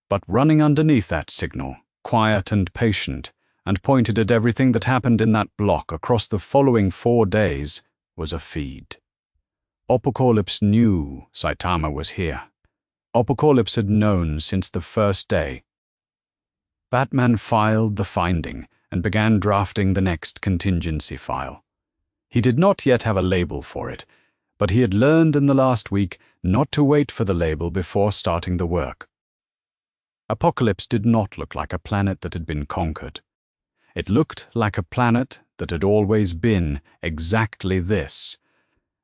But running underneath that signal, quiet and patient, and pointed at everything that happened in that block across the following 4 days, was a feed. Apocalypse knew Saitama was here. Apocalypse had known since the first day. Batman filed the finding and began drafting the next contingency file. He did not yet have a label for it, but he had learned in the last week not to wait for the label before starting the work. Apocalypse did not look like a planet that had been conquered. It looked like a planet that had always been exactly this,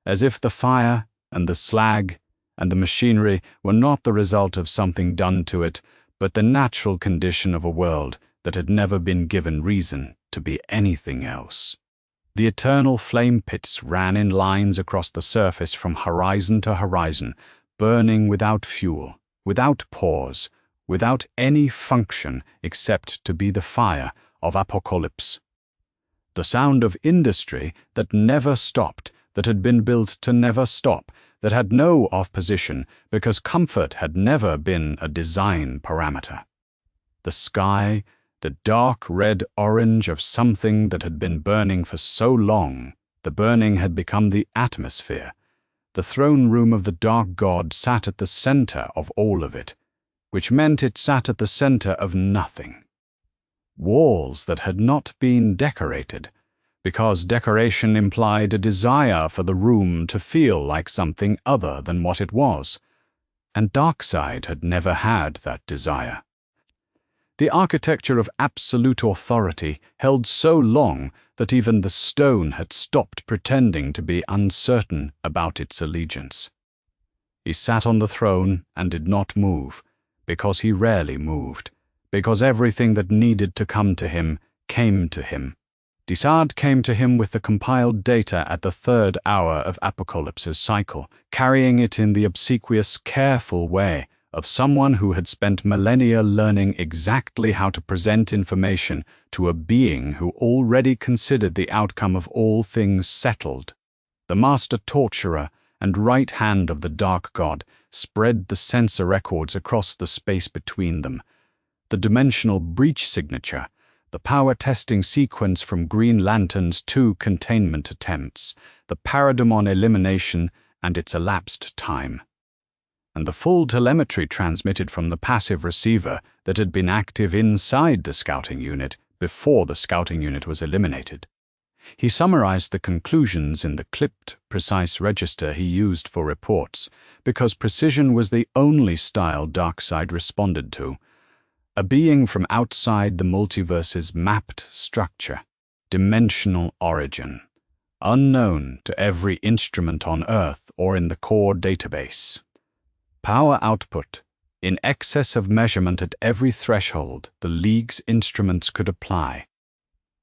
as if the fire and the slag and the machinery were not the result of something done to it, but the natural condition of a world that had never been given reason to be anything else. The eternal flame pits ran in lines across the surface from horizon to horizon, burning without fuel, without pause, without any function except to be the fire of apocalypse. The sound of industry that never stopped, that had been built to never stop, that had no off-position because comfort had never been a design parameter. The sky, the dark red-orange of something that had been burning for so long, the burning had become the atmosphere. The throne room of the dark god sat at the center of all of it, which meant it sat at the center of nothing. Walls that had not been decorated, because decoration implied a desire for the room to feel like something other than what it was, and Darkseid had never had that desire. The architecture of absolute authority held so long that even the stone had stopped pretending to be uncertain about its allegiance. He sat on the throne and did not move, because he rarely moved, because everything that needed to come to him came to him. Desard came to him with the compiled data at the third hour of Apocalypse's cycle, carrying it in the obsequious, careful way of someone who had spent millennia learning exactly how to present information to a being who already considered the outcome of all things settled. The master torturer and right hand of the dark god spread the sensor records across the space between them. The dimensional breach signature, the power testing sequence from Green Lantern's 2 containment attempts, the parademon elimination and its elapsed time, and the full telemetry transmitted from the passive receiver that had been active inside the scouting unit before the scouting unit was eliminated. He summarized the conclusions in the clipped, precise register he used for reports, because precision was the only style Darkseid responded to. A being from outside the multiverse's mapped structure, dimensional origin, unknown to every instrument on Earth or in the core database. Power output, in excess of measurement at every threshold the League's instruments could apply.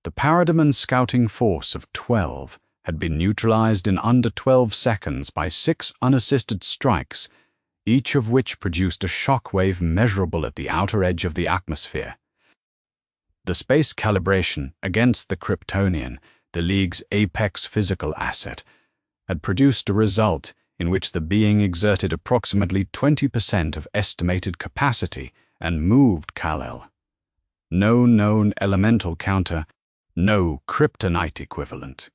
The Parademon scouting force of 12 had been neutralized in under 12 seconds by 6 unassisted strikes, each of which produced a shockwave measurable at the outer edge of the atmosphere. The space calibration against the Kryptonian, the League's apex physical asset, had produced a result in which the being exerted approximately 20% of estimated capacity and moved Kal-El. No known elemental counter, no kryptonite equivalent.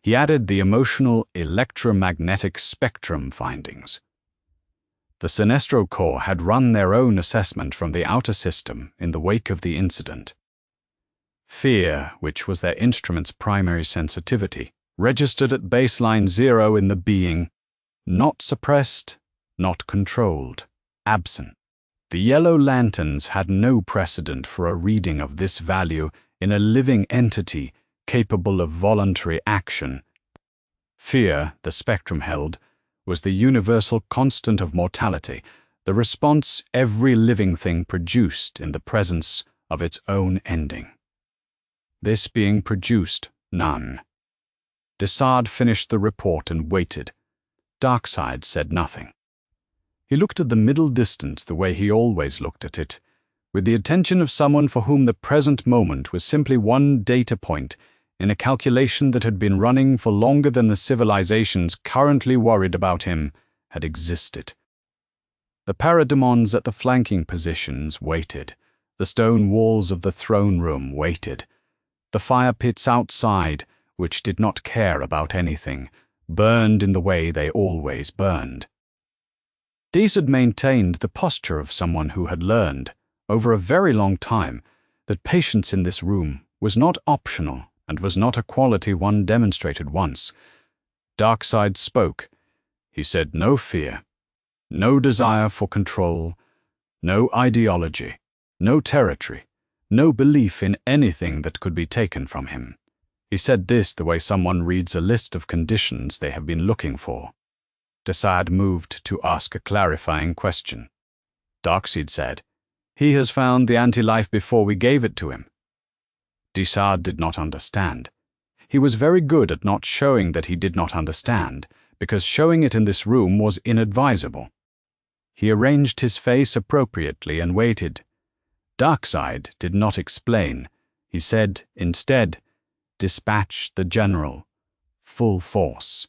He added the emotional electromagnetic spectrum findings. The Sinestro Corps had run their own assessment from the outer system in the wake of the incident. Fear, which was their instrument's primary sensitivity, registered at baseline 0 in the being, not suppressed, not controlled, absent. The yellow lanterns had no precedent for a reading of this value in a living entity capable of voluntary action. Fear, the spectrum held, was the universal constant of mortality, the response every living thing produced in the presence of its own ending. This being produced none. Desard finished the report and waited. Darkseid said nothing. He looked at the middle distance the way he always looked at it, with the attention of someone for whom the present moment was simply one data point in a calculation that had been running for longer than the civilizations currently worried about him had existed. The parademons at the flanking positions waited. The stone walls of the throne room waited. The fire pits outside, which did not care about anything, burned in the way they always burned. Desard maintained the posture of someone who had learned, over a very long time, that patience in this room was not optional and was not a quality one demonstrated once. Darkseid spoke. He said no fear, no desire for control, no ideology, no territory, no belief in anything that could be taken from him. He said this the way someone reads a list of conditions they have been looking for. Desad moved to ask a clarifying question. Darkseid said, "He has found the anti-life before we gave it to him." Desad did not understand. He was very good at not showing that he did not understand, because showing it in this room was inadvisable. He arranged his face appropriately and waited. Darkseid did not explain. He said, instead, "Dispatch the general. Full force."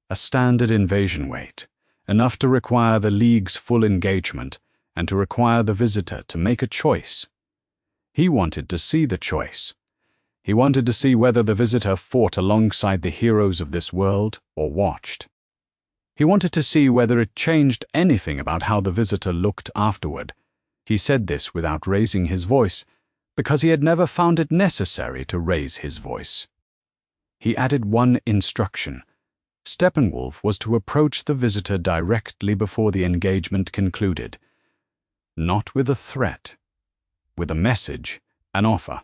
A standard invasion weight, enough to require the League's full engagement and to require the visitor to make a choice. He wanted to see the choice. He wanted to see whether the visitor fought alongside the heroes of this world or watched. He wanted to see whether it changed anything about how the visitor looked afterward. He said this without raising his voice, because he had never found it necessary to raise his voice. He added one instruction. Steppenwolf was to approach the visitor directly before the engagement concluded. Not with a threat, with a message, an offer.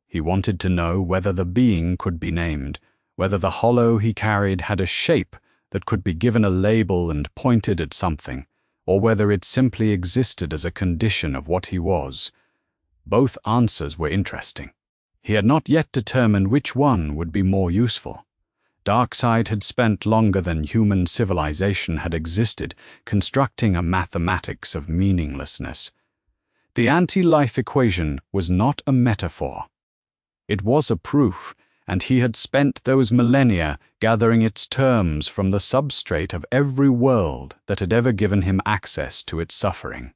He wanted to know whether the being could be named, whether the hollow he carried had a shape that could be given a label and pointed at something, or whether it simply existed as a condition of what he was. Both answers were interesting. He had not yet determined which one would be more useful. Darkseid had spent longer than human civilization had existed constructing a mathematics of meaninglessness. The anti-life equation was not a metaphor. It was a proof, and he had spent those millennia gathering its terms from the substrate of every world that had ever given him access to its suffering.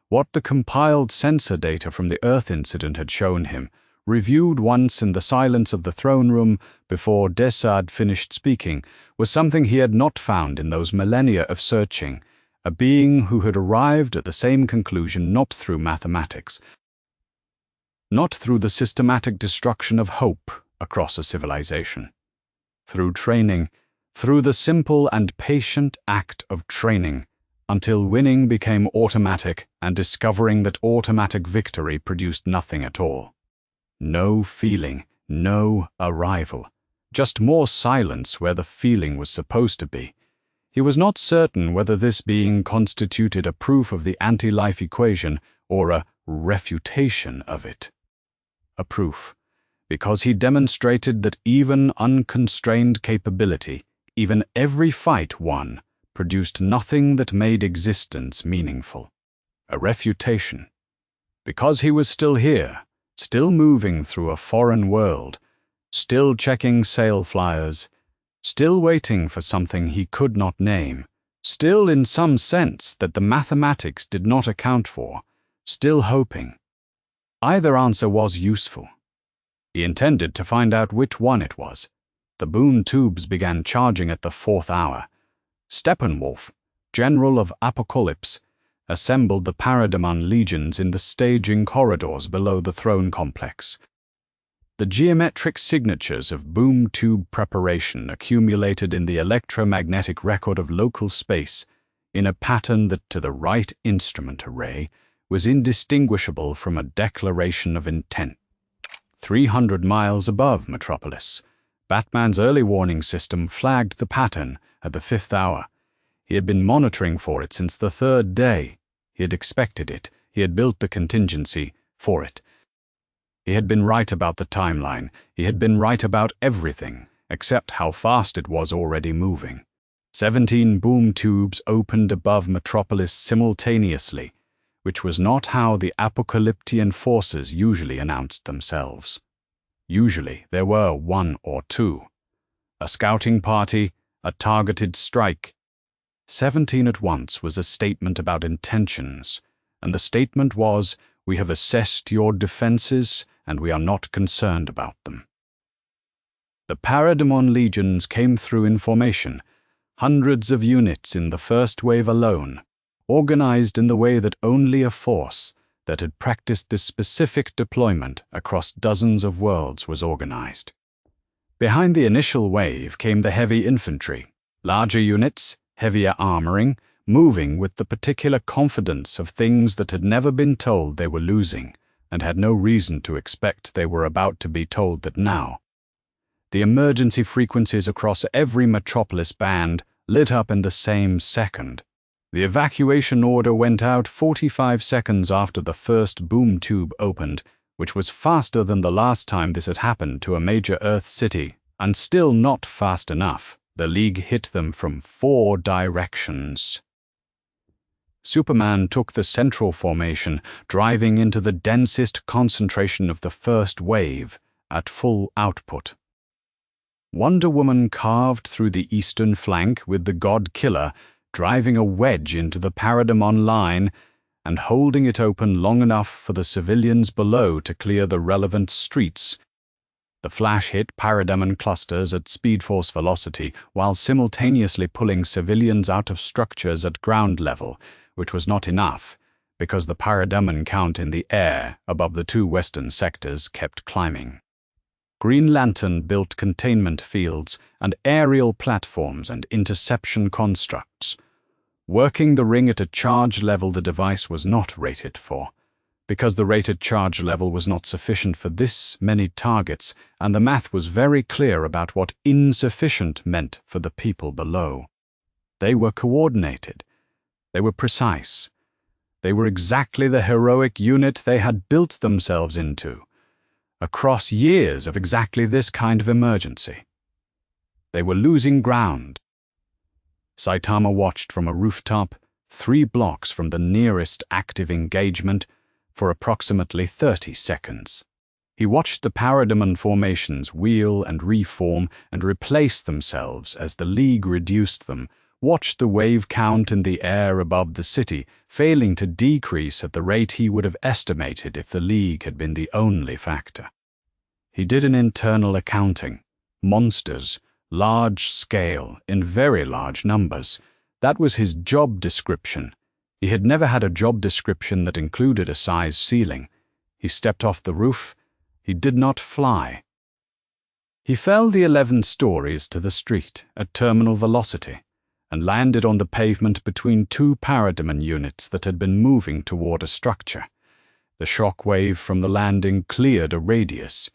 What the compiled sensor data from the Earth incident had shown him, reviewed once in the silence of the throne room before Desad finished speaking, was something he had not found in those millennia of searching, a being who had arrived at the same conclusion not through mathematics, not through the systematic destruction of hope across a civilization. Through training, through the simple and patient act of training, until winning became automatic and discovering that automatic victory produced nothing at all. No feeling, no arrival, just more silence where the feeling was supposed to be. He was not certain whether this being constituted a proof of the anti-life equation or a refutation of it. A proof, because he demonstrated that even unconstrained capability, even every fight won, produced nothing that made existence meaningful. A refutation, because he was still here, still moving through a foreign world, still checking sail flyers, still waiting for something he could not name, still in some sense that the mathematics did not account for, still hoping. Either answer was useful. He intended to find out which one it was. The boom tubes began charging at the 4th hour. Steppenwolf, General of Apocalypse, assembled the Parademon legions in the staging corridors below the throne complex. The geometric signatures of boom tube preparation accumulated in the electromagnetic record of local space in a pattern that to the right instrument array was indistinguishable from a declaration of intent. 300 miles above Metropolis, Batman's early warning system flagged the pattern at the 5th hour. He had been monitoring for it since the 3rd day. He had expected it. He had built the contingency for it. He had been right about the timeline. He had been right about everything, except how fast it was already moving. 17 boom tubes opened above Metropolis simultaneously, which was not how the apocalyptian forces usually announced themselves. Usually there were 1 or 2. A scouting party, a targeted strike. 17 at once was a statement about intentions, and the statement was, "We have assessed your defenses, and we are not concerned about them." The Parademon legions came through in formation, hundreds of units in the first wave alone, organized in the way that only a force that had practiced this specific deployment across dozens of worlds was organized. Behind the initial wave came the heavy infantry, larger units, heavier armoring, moving with the particular confidence of things that had never been told they were losing, and had no reason to expect they were about to be told that now. The emergency frequencies across every Metropolis band, lit up in the same second. The evacuation order went out 45 seconds after the first boom tube opened, which was faster than the last time this had happened to a major Earth city, and still not fast enough. The League hit them from 4 directions. Superman took the central formation, driving into the densest concentration of the first wave at full output. Wonder Woman carved through the eastern flank with the God Killer, driving a wedge into the Parademon line and holding it open long enough for the civilians below to clear the relevant streets. The Flash hit Parademon clusters at speed force velocity while simultaneously pulling civilians out of structures at ground level, which was not enough because the Parademon count in the air above the 2 western sectors kept climbing. Green Lantern built containment fields and aerial platforms and interception constructs. Working the ring at a charge level the device was not rated for, because the rated charge level was not sufficient for this many targets, and the math was very clear about what insufficient meant for the people below. They were coordinated. They were precise. They were exactly the heroic unit they had built themselves into, across years of exactly this kind of emergency. They were losing ground. Saitama watched from a rooftop, 3 blocks from the nearest active engagement, for approximately 30 seconds. He watched the Parademon formations wheel and reform and replace themselves as the League reduced them, watched the wave count in the air above the city, failing to decrease at the rate he would have estimated if the League had been the only factor. He did an internal accounting. Monsters, large scale, in very large numbers. That was his job description. He had never had a job description that included a size ceiling. He stepped off the roof. He did not fly. He fell the 11 stories to the street at terminal velocity and landed on the pavement between 2 Parademon units that had been moving toward a structure. The shock wave from the landing cleared a radius.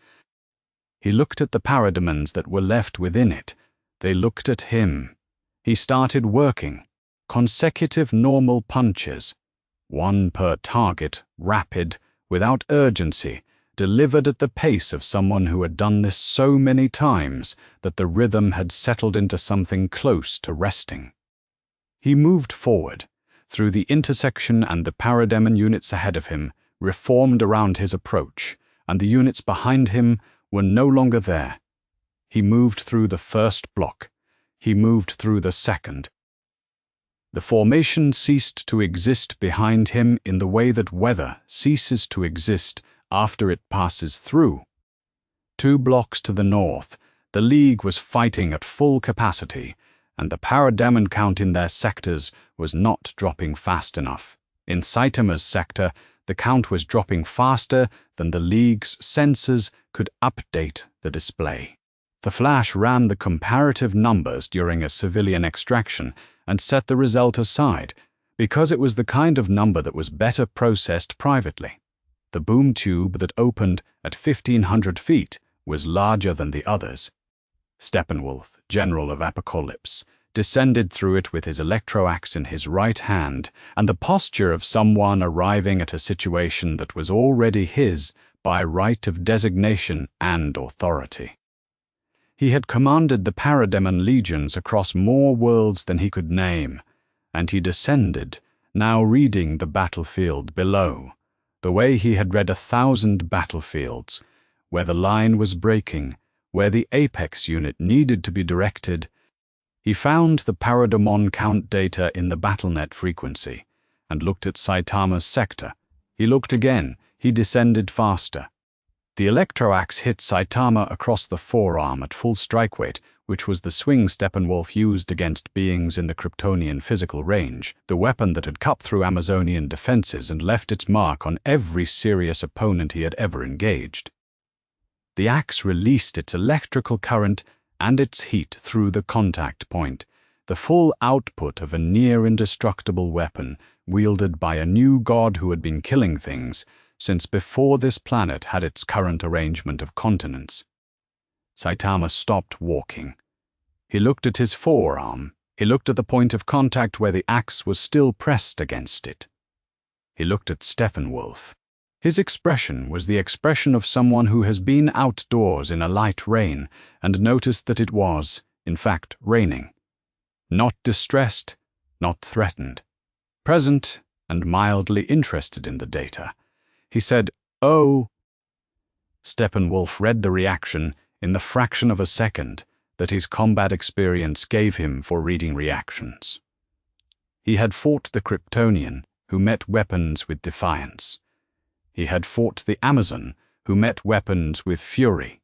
He looked at the Parademons that were left within it. They looked at him. He started working. Consecutive normal punches, 1 per target, rapid, without urgency, delivered at the pace of someone who had done this so many times that the rhythm had settled into something close to resting. He moved forward, through the intersection, and the Parademon units ahead of him reformed around his approach, and the units behind him were no longer there. He moved through the first block. He moved through the second. The formation ceased to exist behind him in the way that weather ceases to exist after it passes through. 2 blocks to the north, the League was fighting at full capacity, and the Parademon count in their sectors was not dropping fast enough. In Saitama's sector, the count was dropping faster than the League's sensors could update the display. The Flash ran the comparative numbers during a civilian extraction and set the result aside, because it was the kind of number that was better processed privately. The boom tube that opened at 1,500 feet was larger than the others. Steppenwolf, General of Apocalypse, descended through it with his electroaxe in his right hand and the posture of someone arriving at a situation that was already his by right of designation and authority. He had commanded the Parademon legions across more worlds than he could name, and he descended, now reading the battlefield below, the way he had read 1,000 battlefields, where the line was breaking, where the apex unit needed to be directed. He found the Parademon count data in the BattleNet frequency, and looked at Saitama's sector. He looked again. He descended faster. The electroaxe hit Saitama across the forearm at full strike weight, which was the swing Steppenwolf used against beings in the Kryptonian physical range, the weapon that had cut through Amazonian defenses and left its mark on every serious opponent he had ever engaged. The axe released its electrical current and its heat through the contact point, the full output of a near-indestructible weapon wielded by a new god who had been killing things since before this planet had its current arrangement of continents. Saitama stopped walking. He looked at his forearm, He looked at the point of contact where the axe was still pressed against it. He looked at Steppenwolf. His expression was the expression of someone who has been outdoors in a light rain and noticed that it was, in fact, raining. Not distressed, not threatened. Present and mildly interested in the data. He said, "Oh." Steppenwolf read the reaction in the fraction of a second that his combat experience gave him for reading reactions. He had fought the Kryptonian, who met weapons with defiance. He had fought the Amazon, who met weapons with fury.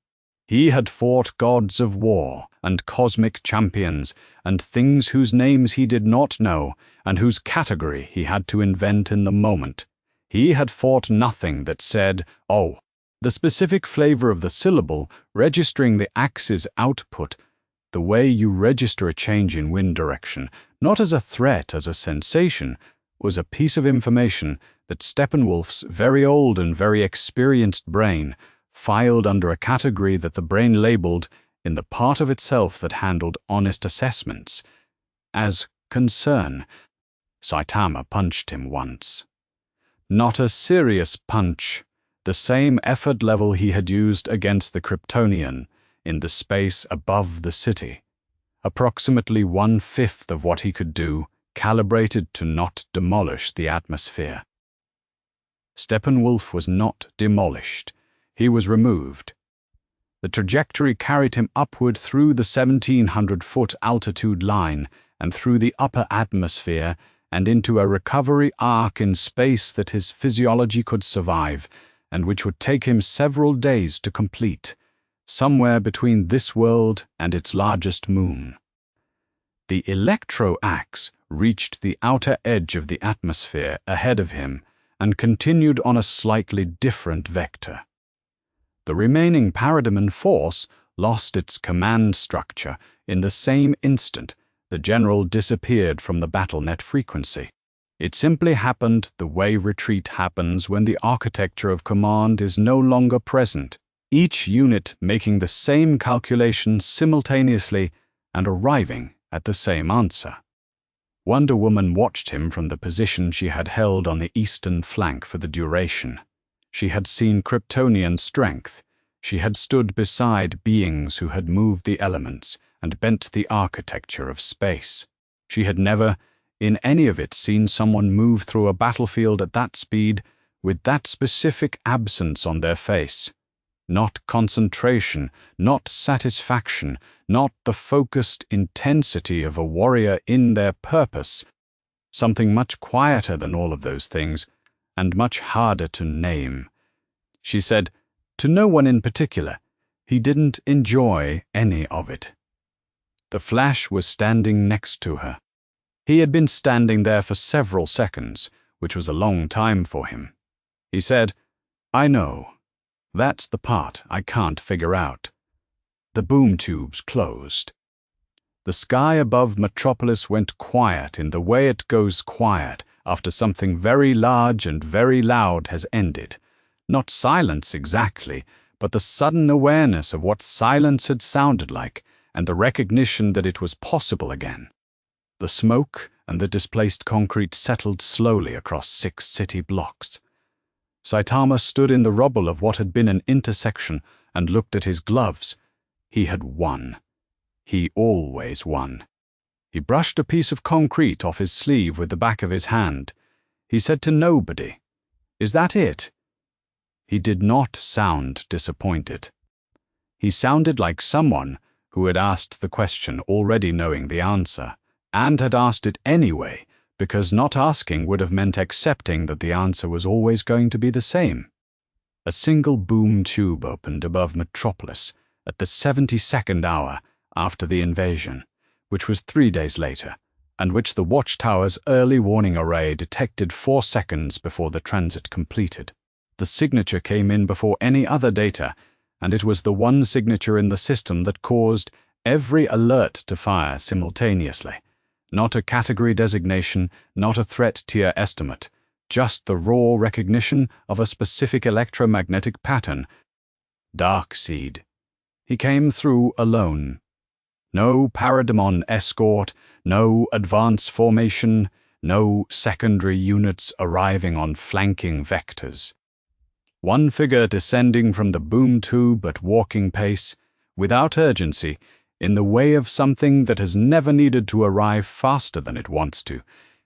He had fought gods of war and cosmic champions and things whose names he did not know and whose category he had to invent in the moment. He had fought nothing that said, "Oh." The specific flavor of the syllable, registering the axe's output, the way you register a change in wind direction, not as a threat, as a sensation, was a piece of information that Steppenwolf's very old and very experienced brain filed under a category that the brain labeled, in the part of itself that handled honest assessments, as concern. Saitama punched him once. Not a serious punch, the same effort level he had used against the Kryptonian in the space above the city. Approximately 1/5 of what he could do, calibrated to not demolish the atmosphere. Steppenwolf was not demolished. He was removed. The trajectory carried him upward through the 1,700-foot altitude line and through the upper atmosphere and into a recovery arc in space that his physiology could survive and which would take him several days to complete, somewhere between this world and its largest moon. The electro-axe reached the outer edge of the atmosphere ahead of him and continued on a slightly different vector. The remaining Parademon force lost its command structure in the same instant the general disappeared from the BattleNet frequency. It simply happened the way retreat happens when the architecture of command is no longer present, each unit making the same calculations simultaneously and arriving at the same answer. Wonder Woman watched him from the position she had held on the eastern flank for the duration. She had seen Kryptonian strength. She had stood beside beings who had moved the elements and bent the architecture of space. She had never, in any of it, seen someone move through a battlefield at that speed with that specific absence on their face. Not concentration, not satisfaction, not the focused intensity of a warrior in their purpose. Something much quieter than all of those things, and much harder to name. She said, to no one in particular, he didn't enjoy any of it. The Flash was standing next to her. He had been standing there for several seconds, which was a long time for him. He said, "I know. That's the part I can't figure out." The boom tubes closed. The sky above Metropolis went quiet in the way it goes quiet after something very large and very loud has ended. Not silence exactly, but the sudden awareness of what silence had sounded like and the recognition that it was possible again. The smoke and the displaced concrete settled slowly across 6 city blocks. Saitama stood in the rubble of what had been an intersection and looked at his gloves. He had won. He always won. He brushed a piece of concrete off his sleeve with the back of his hand. He said to nobody, "Is that it?" He did not sound disappointed. He sounded like someone who had asked the question already knowing the answer, and had asked it anyway, because not asking would have meant accepting that the answer was always going to be the same. A single boom tube opened above Metropolis at the 72nd hour after the invasion, which was 3 days later, and which the Watchtower's early warning array detected 4 seconds before the transit completed. The signature came in before any other data, and it was the one signature in the system that caused every alert to fire simultaneously. Not a category designation, not a threat tier estimate, just the raw recognition of a specific electromagnetic pattern. Darkseid. He came through alone. No parademon escort, no advance formation, no secondary units arriving on flanking vectors. One figure descending from the boom tube at walking pace, without urgency, in the way of something that has never needed to arrive faster than it wants to,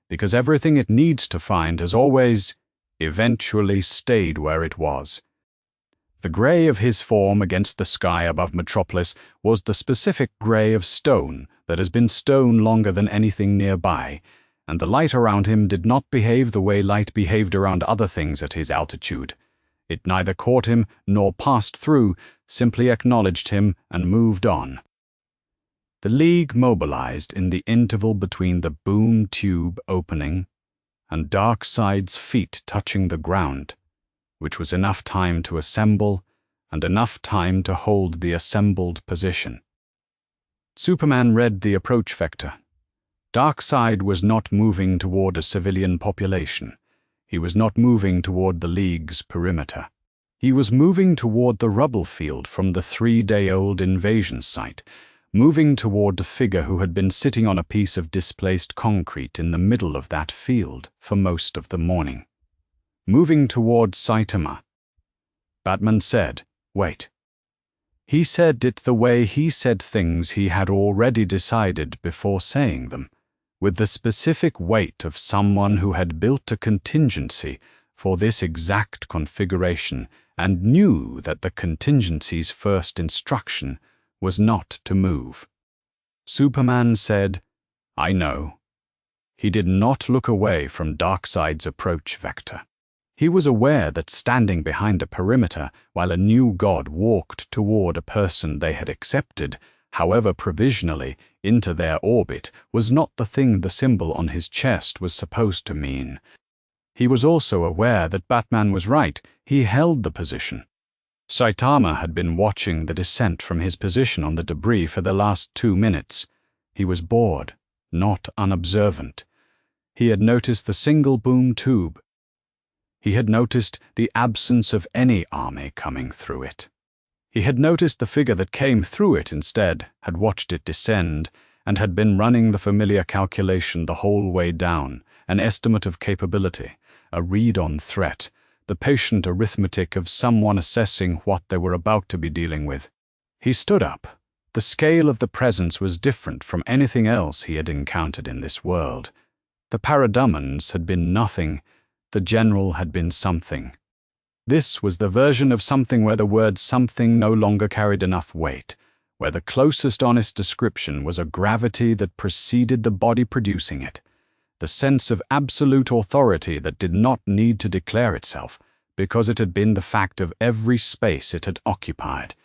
because everything it needs to find has always, eventually stayed where it was. The grey of his form against the sky above Metropolis was the specific grey of stone that has been stone longer than anything nearby, and the light around him did not behave the way light behaved around other things at his altitude. It neither caught him nor passed through, simply acknowledged him and moved on. The League mobilized in the interval between the boom tube opening and Darkseid's feet touching the ground, which was enough time to assemble and enough time to hold the assembled position. Superman read the approach vector. Darkseid was not moving toward a civilian population. He was not moving toward the League's perimeter. He was moving toward the rubble field from the 3-day-old invasion site, moving toward the figure who had been sitting on a piece of displaced concrete in the middle of that field for most of the morning. Moving toward Saitama. Batman said, "Wait." He said it the way he said things he had already decided before saying them, with the specific weight of someone who had built a contingency for this exact configuration and knew that the contingency's first instruction was not to move. Superman said, "I know." He did not look away from Darkseid's approach vector. He was aware that standing behind a perimeter while a new god walked toward a person they had accepted, however provisionally, into their orbit was not the thing the symbol on his chest was supposed to mean. He was also aware that Batman was right. He held the position. Saitama had been watching the descent from his position on the debris for the last 2 minutes. He was bored, not unobservant. He had noticed the single boom tube. He had noticed the absence of any army coming through it. He had noticed the figure that came through it instead, had watched it descend, and had been running the familiar calculation the whole way down, an estimate of capability, a read-on threat, the patient arithmetic of someone assessing what they were about to be dealing with. He stood up. The scale of the presence was different from anything else he had encountered in this world. The parademons had been nothing. The general had been something. This was the version of something where the word something no longer carried enough weight, where the closest honest description was a gravity that preceded the body producing it, the sense of absolute authority that did not need to declare itself, because it had been the fact of every space it had occupied.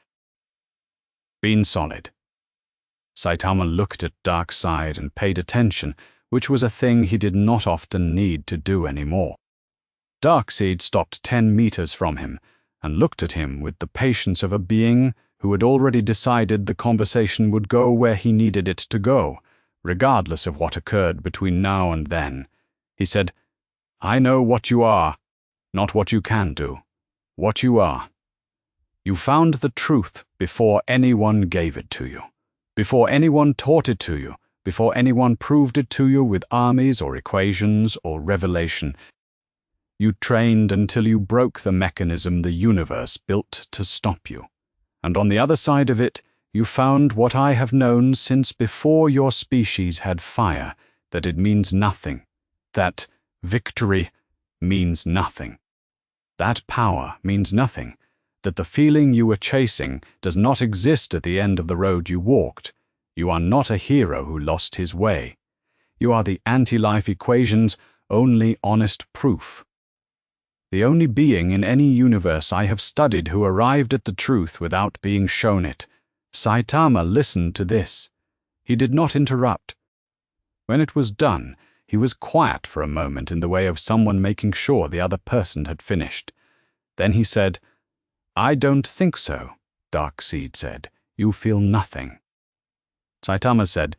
Been solid. Saitama looked at Darkseid and paid attention, which was a thing he did not often need to do anymore. Darkseid stopped 10 meters from him and looked at him with the patience of a being who had already decided the conversation would go where he needed it to go, regardless of what occurred between now and then. He said, "I know what you are, not what you can do. What you are. You found the truth before anyone gave it to you, before anyone taught it to you, before anyone proved it to you with armies or equations or revelation. You trained until you broke the mechanism the universe built to stop you. And on the other side of it, you found what I have known since before your species had fire, that it means nothing, that victory means nothing, that power means nothing, that the feeling you were chasing does not exist at the end of the road you walked. You are not a hero who lost his way. You are the anti-life equation's only honest proof. The only being in any universe I have studied who arrived at the truth without being shown it." Saitama listened to this. He did not interrupt. When it was done, he was quiet for a moment in the way of someone making sure the other person had finished. Then he said, "I don't think so," Darkseid said. "You feel nothing." Saitama said,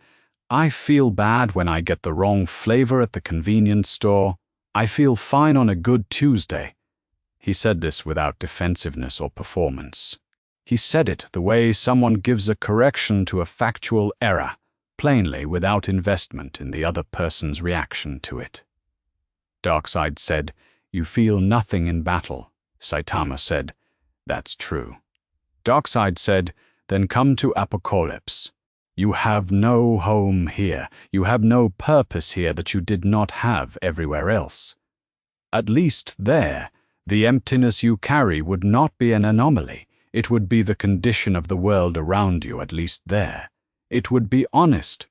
"I feel bad when I get the wrong flavor at the convenience store. I feel fine on a good Tuesday." He said this without defensiveness or performance. He said it the way someone gives a correction to a factual error, plainly without investment in the other person's reaction to it. Darkseid said, "You feel nothing in battle." Saitama said, "That's true." Darkseid said, "Then come to Apocalypse. You have no home here. You have no purpose here that you did not have everywhere else. At least there, the emptiness you carry would not be an anomaly. It would be the condition of the world around you, at least there. It would be honest."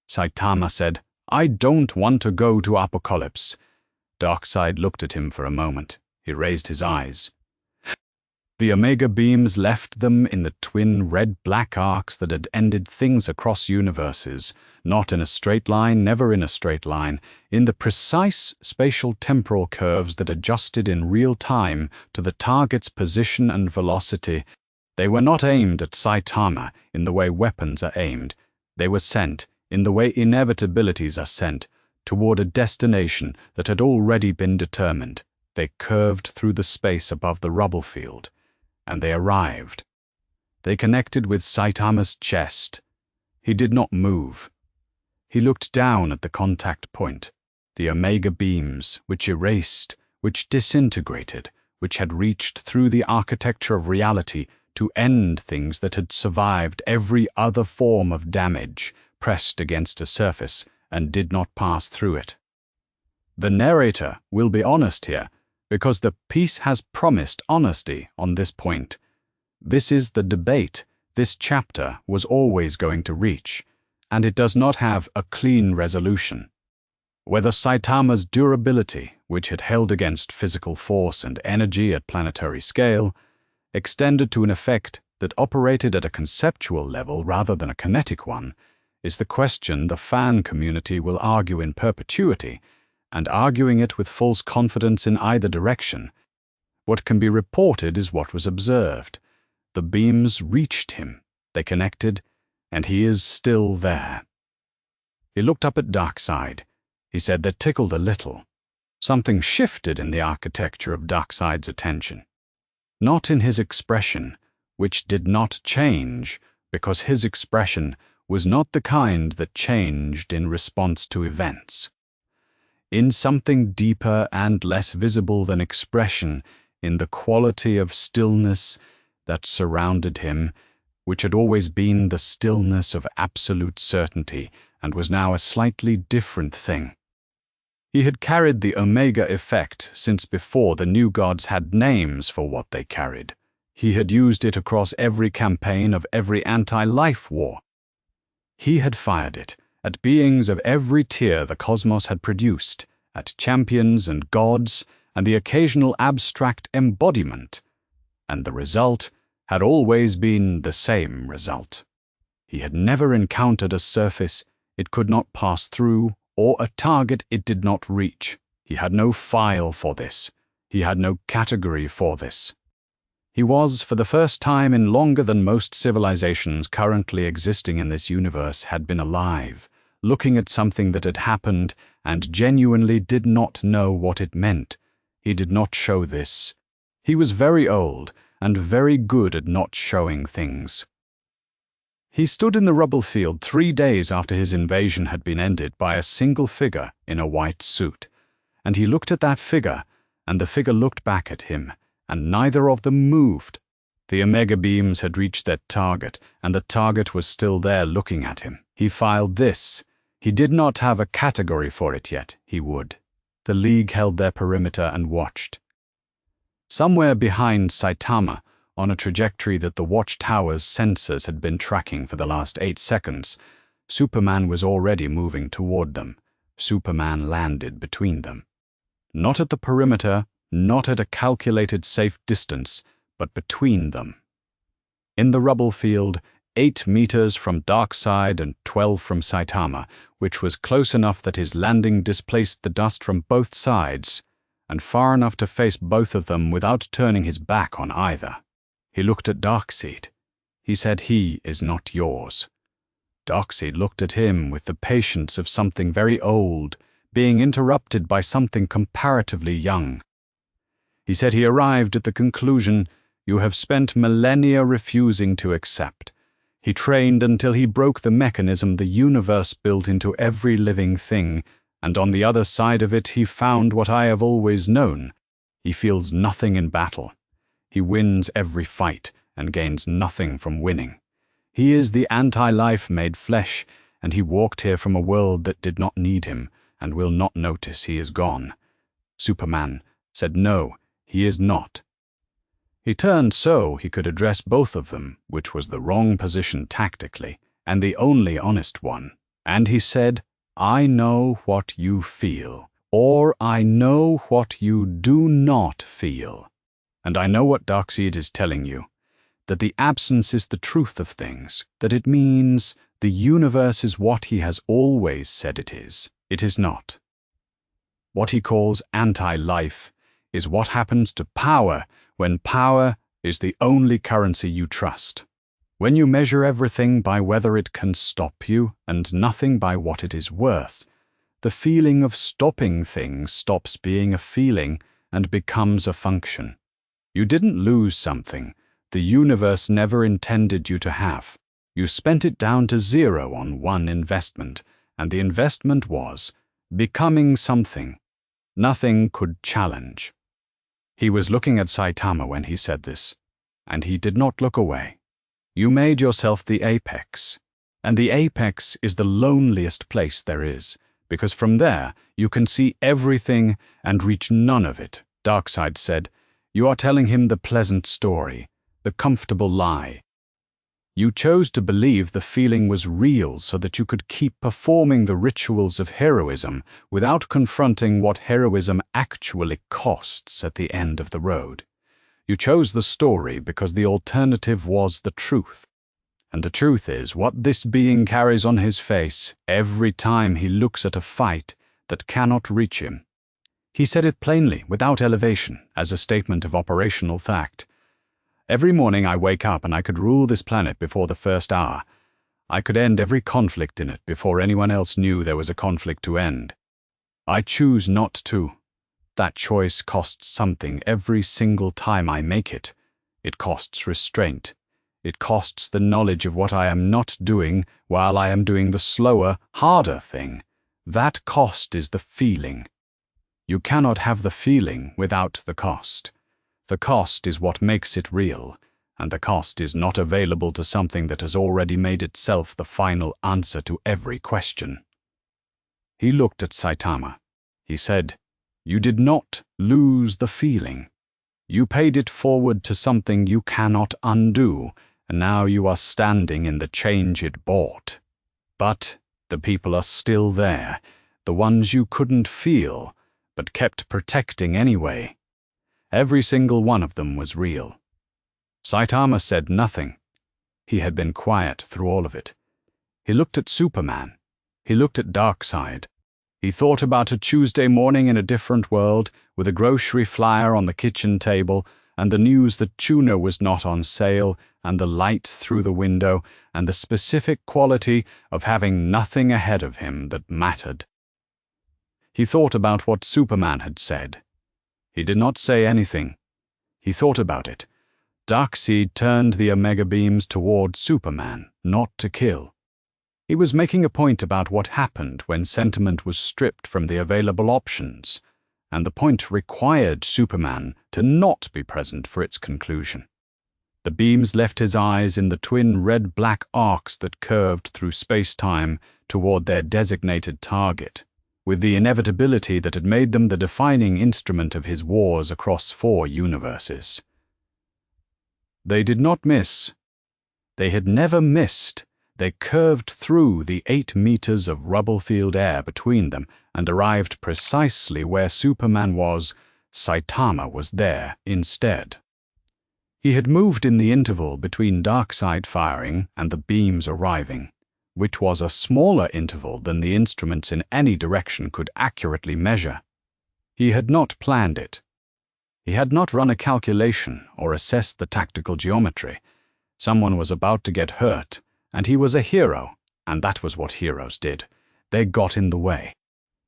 Saitama said, "I don't want to go to Apocalypse." Darkseid looked at him for a moment. He raised his eyes. The Omega beams left them in the twin red-black arcs that had ended things across universes, not in a straight line, never in a straight line, in the precise spatial-temporal curves that adjusted in real time to the target's position and velocity. They were not aimed at Saitama in the way weapons are aimed. They were sent, in the way inevitabilities are sent, toward a destination that had already been determined. They curved through the space above the rubble field. And they arrived. They connected with Saitama's chest. He did not move. He looked down at the contact point, the Omega beams, which erased, which disintegrated, which had reached through the architecture of reality to end things that had survived every other form of damage, pressed against a surface, and did not pass through it. The narrator will be honest here, because the piece has promised honesty on this point. This is the debate this chapter was always going to reach, and it does not have a clean resolution. Whether Saitama's durability, which had held against physical force and energy at planetary scale, extended to an effect that operated at a conceptual level rather than a kinetic one, is the question the fan community will argue in perpetuity, and arguing it with false confidence in either direction. What can be reported is what was observed. The beams reached him, they connected, and he is still there. He looked up at Darkseid. He said that tickled a little. Something shifted in the architecture of Darkseid's attention. Not in his expression, which did not change, because his expression was not the kind that changed in response to events. In something deeper and less visible than expression, in the quality of stillness that surrounded him, which had always been the stillness of absolute certainty and was now a slightly different thing. He had carried the Omega effect since before the new gods had names for what they carried. He had used it across every campaign of every anti-life war. He had fired it at beings of every tier the cosmos had produced, at champions and gods and the occasional abstract embodiment, and the result had always been the same result. He had never encountered a surface it could not pass through or a target it did not reach. He had no file for this. He had no category for this. He was, for the first time in longer than most civilizations currently existing in this universe had been alive, looking at something that had happened and genuinely did not know what it meant. He did not show this. He was very old and very good at not showing things. He stood in the rubble field 3 days after his invasion had been ended by a single figure in a white suit, and he looked at that figure, and the figure looked back at him, and neither of them moved. The Omega beams had reached their target, and the target was still there looking at him. He filed this. He did not have a category for it yet. He would. The League held their perimeter and watched. Somewhere behind Saitama, on a trajectory that the watchtower's sensors had been tracking for the last 8 seconds, Superman was already moving toward them. Superman landed between them. Not at the perimeter, not at a calculated safe distance, but between them. In the rubble field, 8 meters from Darkseid and 12 from Saitama, which was close enough that his landing displaced the dust from both sides, and far enough to face both of them without turning his back on either. He looked at Darkseid. He said, "He is not yours." Darkseid looked at him with the patience of something very old, being interrupted by something comparatively young. He said he arrived at the conclusion, you have spent millennia refusing to accept. He trained until he broke the mechanism the universe built into every living thing, and on the other side of it he found what I have always known. He feels nothing in battle. He wins every fight and gains nothing from winning. He is the anti-life made flesh, and he walked here from a world that did not need him and will not notice he is gone. Superman said no, he is not. He turned so he could address both of them, which was the wrong position tactically, and the only honest one. And he said, I know what you feel, or I know what you do not feel. And I know what Darkseid is telling you, that the absence is the truth of things, that it means the universe is what he has always said it is. It is not. What he calls anti-life is what happens to power when power is the only currency you trust. When you measure everything by whether it can stop you and nothing by what it is worth, the feeling of stopping things stops being a feeling and becomes a function. You didn't lose something the universe never intended you to have. You spent it down to zero on one investment, and the investment was becoming something nothing could challenge. He was looking at Saitama when he said this, and he did not look away. You made yourself the apex, and the apex is the loneliest place there is, because from there you can see everything and reach none of it. Darkseid said, you are telling him the pleasant story, the comfortable lie. You chose to believe the feeling was real so that you could keep performing the rituals of heroism without confronting what heroism actually costs at the end of the road. You chose the story because the alternative was the truth. And the truth is what this being carries on his face every time he looks at a fight that cannot reach him. He said it plainly, without elevation, as a statement of operational fact. Every morning I wake up and I could rule this planet before the first hour. I could end every conflict in it before anyone else knew there was a conflict to end. I choose not to. That choice costs something every single time I make it. It costs restraint. It costs the knowledge of what I am not doing while I am doing the slower, harder thing. That cost is the feeling. You cannot have the feeling without the cost. The cost is what makes it real, and the cost is not available to something that has already made itself the final answer to every question. He looked at Saitama. He said, you did not lose the feeling. You paid it forward to something you cannot undo, and now you are standing in the change it bought. But the people are still there, the ones you couldn't feel, but kept protecting anyway. Every single one of them was real. Saitama said nothing. He had been quiet through all of it. He looked at Superman. He looked at Darkseid. He thought about a Tuesday morning in a different world, with a grocery flyer on the kitchen table, and the news that tuna was not on sale, and the light through the window, and the specific quality of having nothing ahead of him that mattered. He thought about what Superman had said. He did not say anything. He thought about it. Darkseid turned the Omega beams toward Superman, not to kill. He was making a point about what happened when sentiment was stripped from the available options, and the point required Superman to not be present for its conclusion. The beams left his eyes in the twin red-black arcs that curved through space-time toward their designated target, with the inevitability that had made them the defining instrument of his wars across 4 universes. They did not miss. They had never missed. They curved through the 8 meters of rubble-filled air between them and arrived precisely where Superman was. Saitama was there instead. He had moved in the interval between Darkseid firing and the beams arriving, which was a smaller interval than the instruments in any direction could accurately measure. He had not planned it. He had not run a calculation or assessed the tactical geometry. Someone was about to get hurt, and he was a hero, and that was what heroes did. They got in the way.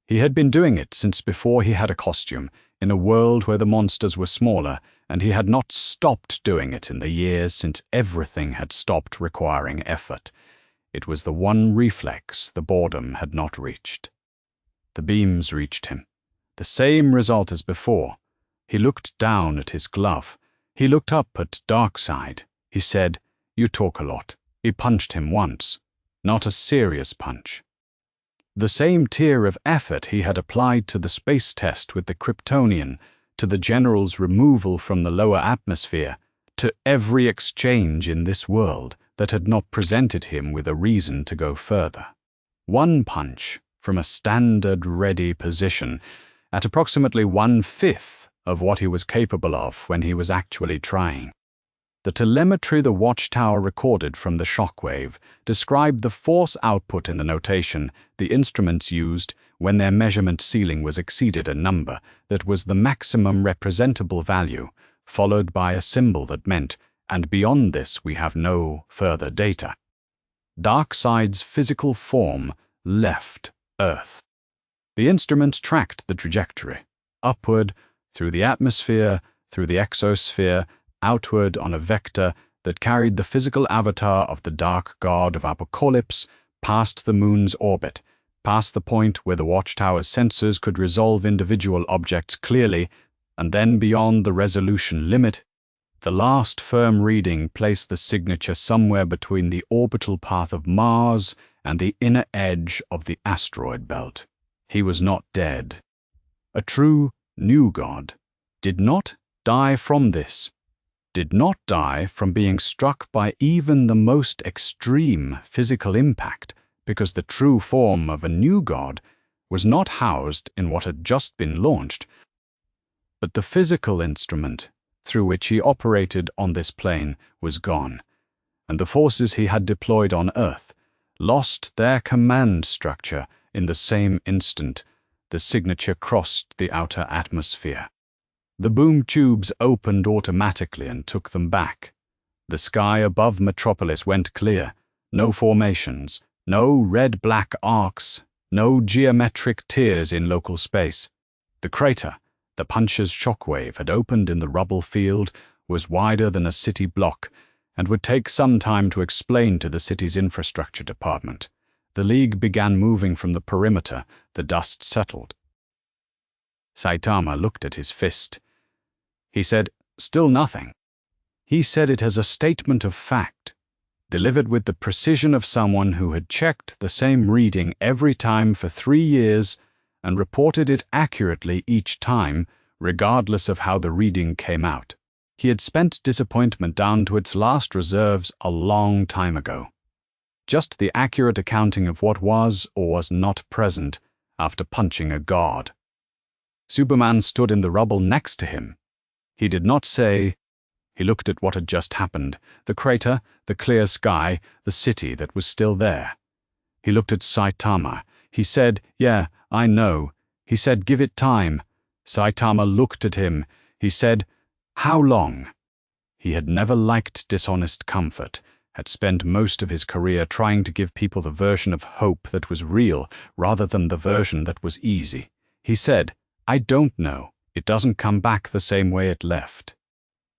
He had been doing it since before he had a costume, in a world where the monsters were smaller, and he had not stopped doing it in the years since everything had stopped requiring effort. It was the one reflex the boredom had not reached. The beams reached him. The same result as before. He looked down at his glove. He looked up at Darkseid. He said, "You talk a lot." He punched him once. Not a serious punch. The same tier of effort he had applied to the space test with the Kryptonian, to the general's removal from the lower atmosphere, to every exchange in this world that had not presented him with a reason to go further. One punch from a standard ready position at approximately 1/5 of what he was capable of when he was actually trying. The telemetry the watchtower recorded from the shockwave described the force output in the notation the instruments used when their measurement ceiling was exceeded a number that was the maximum representable value, followed by a symbol that meant, and beyond this we have no further data. Darkseid's physical form left Earth. The instruments tracked the trajectory, upward, through the atmosphere, through the exosphere, outward on a vector that carried the physical avatar of the dark god of Apocalypse past the moon's orbit, past the point where the watchtower's sensors could resolve individual objects clearly, and then beyond the resolution limit. The last firm reading placed the signature somewhere between the orbital path of Mars and the inner edge of the asteroid belt. He was not dead. A true new god did not die from this, did not die from being struck by even the most extreme physical impact, because the true form of a new god was not housed in what had just been launched, but the physical instrument through which he operated on this plane was gone, and the forces he had deployed on Earth lost their command structure in the same instant the signature crossed the outer atmosphere. The boom tubes opened automatically and took them back. The sky above Metropolis went clear. No formations, no red-black arcs, no geometric tiers in local space. The crater, the puncher's shockwave had opened in the rubble field, was wider than a city block and would take some time to explain to the city's infrastructure department. The League began moving from the perimeter. The dust settled. Saitama looked at his fist. He said, "Still nothing." He said it as a statement of fact, delivered with the precision of someone who had checked the same reading every time for 3 years and reported it accurately each time, regardless of how the reading came out. He had spent disappointment down to its last reserves a long time ago. Just the accurate accounting of what was or was not present after punching a god. Superman stood in the rubble next to him. He did not say. He looked at what had just happened, the crater, the clear sky, the city that was still there. He looked at Saitama. He said, "Yeah, I know." He said, "Give it time." Saitama looked at him. He said, "How long?" He had never liked dishonest comfort, had spent most of his career trying to give people the version of hope that was real rather than the version that was easy. He said, "I don't know. It doesn't come back the same way it left.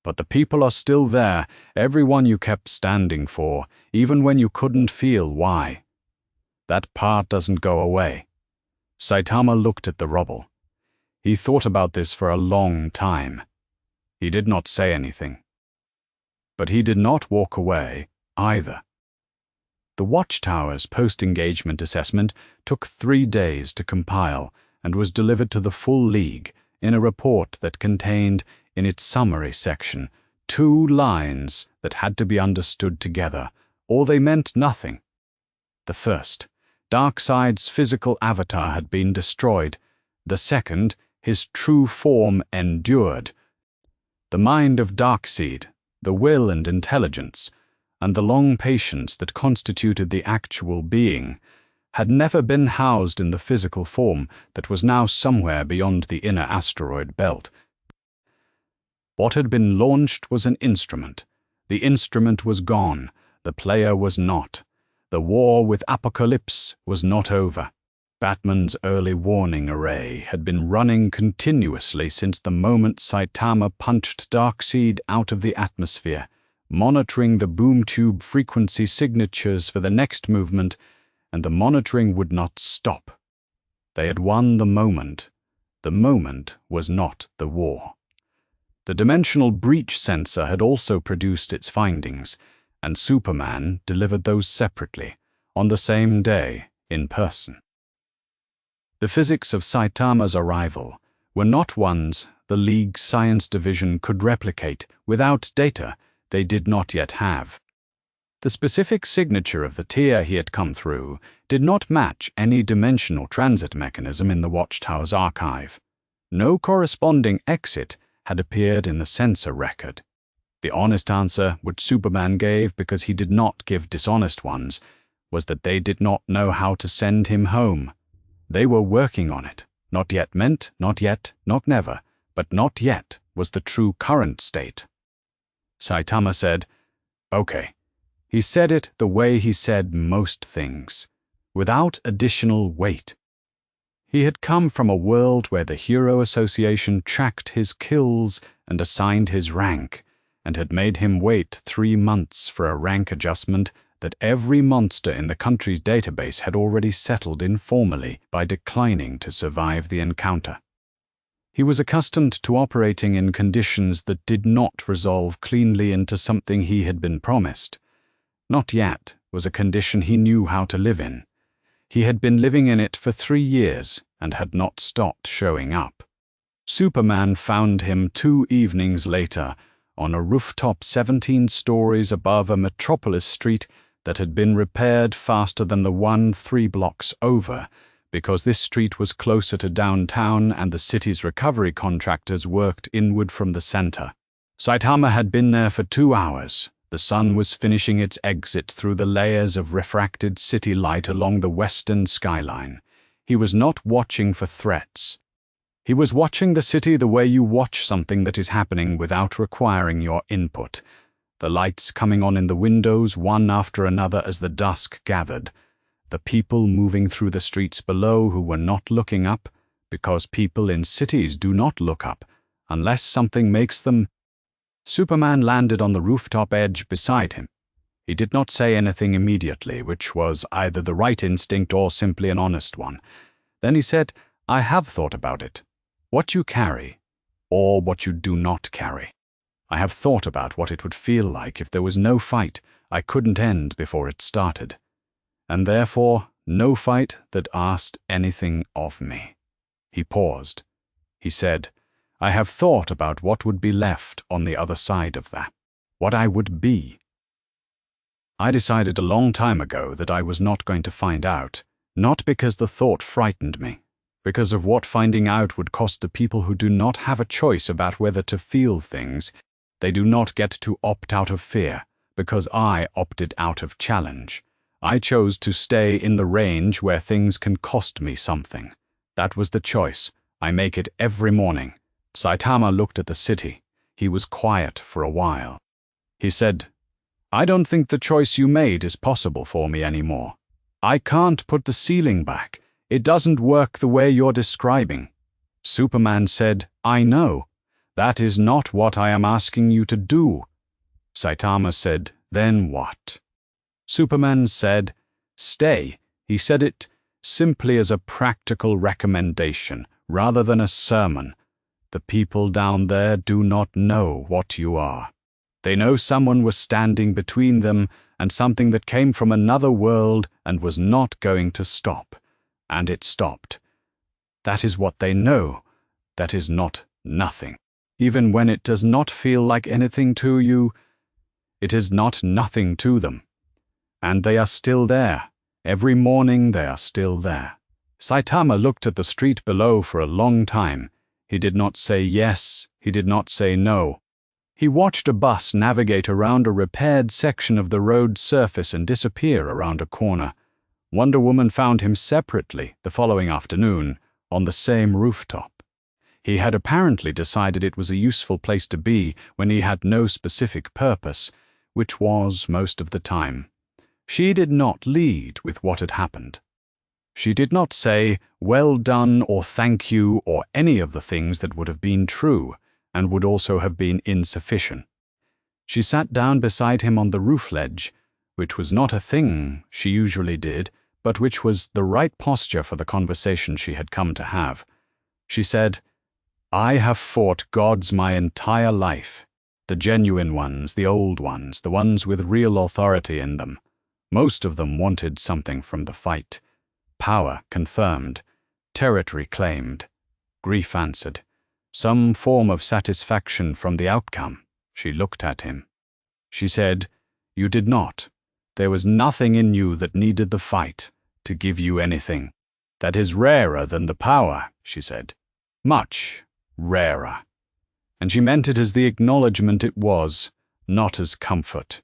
But the people are still there, everyone you kept standing for, even when you couldn't feel why. That part doesn't go away." Saitama looked at the rubble. He thought about this for a long time. He did not say anything. But he did not walk away either. The Watchtower's post-engagement assessment took 3 days to compile and was delivered to the full League in a report that contained, in its summary section, 2 lines that had to be understood together, or they meant nothing. The first, Darkseid's physical avatar had been destroyed. The second, his true form endured. The mind of Darkseid, the will and intelligence, and the long patience that constituted the actual being, had never been housed in the physical form that was now somewhere beyond the inner asteroid belt. What had been launched was an instrument. The instrument was gone. The player was not. The war with Apocalypse was not over. Batman's early warning array had been running continuously since the moment Saitama punched Darkseid out of the atmosphere, monitoring the boom tube frequency signatures for the next movement, and the monitoring would not stop. They had won the moment. The moment was not the war. The dimensional breach sensor had also produced its findings, and Superman delivered those separately, on the same day, in person. The physics of Saitama's arrival were not ones the League's Science Division could replicate without data they did not yet have. The specific signature of the tier he had come through did not match any dimensional transit mechanism in the Watchtower's archive. No corresponding exit had appeared in the sensor record. The honest answer, which Superman gave because he did not give dishonest ones, was that they did not know how to send him home. They were working on it. Not yet meant, not yet, not never, but not yet was the true current state. Saitama said, "Okay." He said it the way he said most things, without additional weight. He had come from a world where the Hero Association tracked his kills and assigned his rank, and had made him wait 3 months for a rank adjustment that every monster in the country's database had already settled informally by declining to survive the encounter. He was accustomed to operating in conditions that did not resolve cleanly into something he had been promised. Not yet was a condition he knew how to live in. He had been living in it for 3 years and had not stopped showing up. Superman found him 2 evenings later on a rooftop 17 stories above a metropolis street that had been repaired faster than the one 3 blocks over, because this street was closer to downtown and the city's recovery contractors worked inward from the center. Saitama had been there for 2 hours. The sun was finishing its exit through the layers of refracted city light along the western skyline. He was not watching for threats. He was watching the city the way you watch something that is happening without requiring your input. The lights coming on in the windows one after another as the dusk gathered. The people moving through the streets below who were not looking up, because people in cities do not look up, unless something makes them. Superman landed on the rooftop edge beside him. He did not say anything immediately, which was either the right instinct or simply an honest one. Then he said, "I have thought about it. What you carry, or what you do not carry. I have thought about what it would feel like if there was no fight I couldn't end before it started. And therefore, no fight that asked anything of me." He paused. He said, "I have thought about what would be left on the other side of that. What I would be. I decided a long time ago that I was not going to find out, not because the thought frightened me, because of what finding out would cost the people who do not have a choice about whether to feel things. They do not get to opt out of fear, because I opted out of challenge. I chose to stay in the range where things can cost me something. That was the choice. I make it every morning." Saitama looked at the city. He was quiet for a while. He said, "I don't think the choice you made is possible for me anymore. I can't put the ceiling back. It doesn't work the way you're describing." Superman said, "I know. That is not what I am asking you to do." Saitama said, "Then what?" Superman said, "Stay." He said it simply as a practical recommendation, rather than a sermon. The people down there do not know what you are. They know someone was standing between them and something that came from another world and was not going to stop. And it stopped. That is what they know. That is not nothing. Even when it does not feel like anything to you, it is not nothing to them. And they are still there. Every morning they are still there. Saitama looked at the street below for a long time. He did not say yes, he did not say no. He watched a bus navigate around a repaired section of the road surface and disappear around a corner. Wonder Woman found him separately the following afternoon on the same rooftop. He had apparently decided it was a useful place to be when he had no specific purpose, which was most of the time. She did not lead with what had happened. She did not say, "Well done" or "thank you" or any of the things that would have been true and would also have been insufficient. She sat down beside him on the roof ledge, which was not a thing she usually did, but which was the right posture for the conversation she had come to have. She said, "I have fought gods my entire life. The genuine ones, the old ones, the ones with real authority in them. Most of them wanted something from the fight. Power confirmed, territory claimed, grief answered, some form of satisfaction from the outcome." She looked at him. She said, "You did not. There was nothing in you that needed the fight to give you anything. That is rarer than the power," she said. "Much rarer." And she meant it as the acknowledgement it was, not as comfort.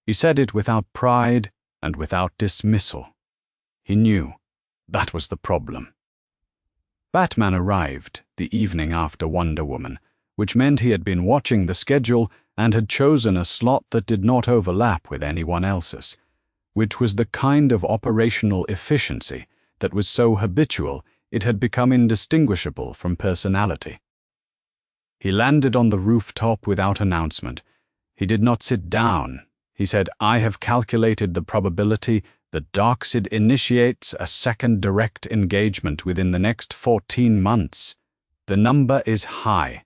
He said it without pride and without dismissal. He knew that was the problem. Batman arrived the evening after Wonder Woman, which meant he had been watching the schedule and had chosen a slot that did not overlap with anyone else's, which was the kind of operational efficiency that was so habitual it had become indistinguishable from personality. He landed on the rooftop without announcement. He did not sit down. He said, "I have calculated the probability that Darkseid initiates a second direct engagement within the next 14 months. The number is high.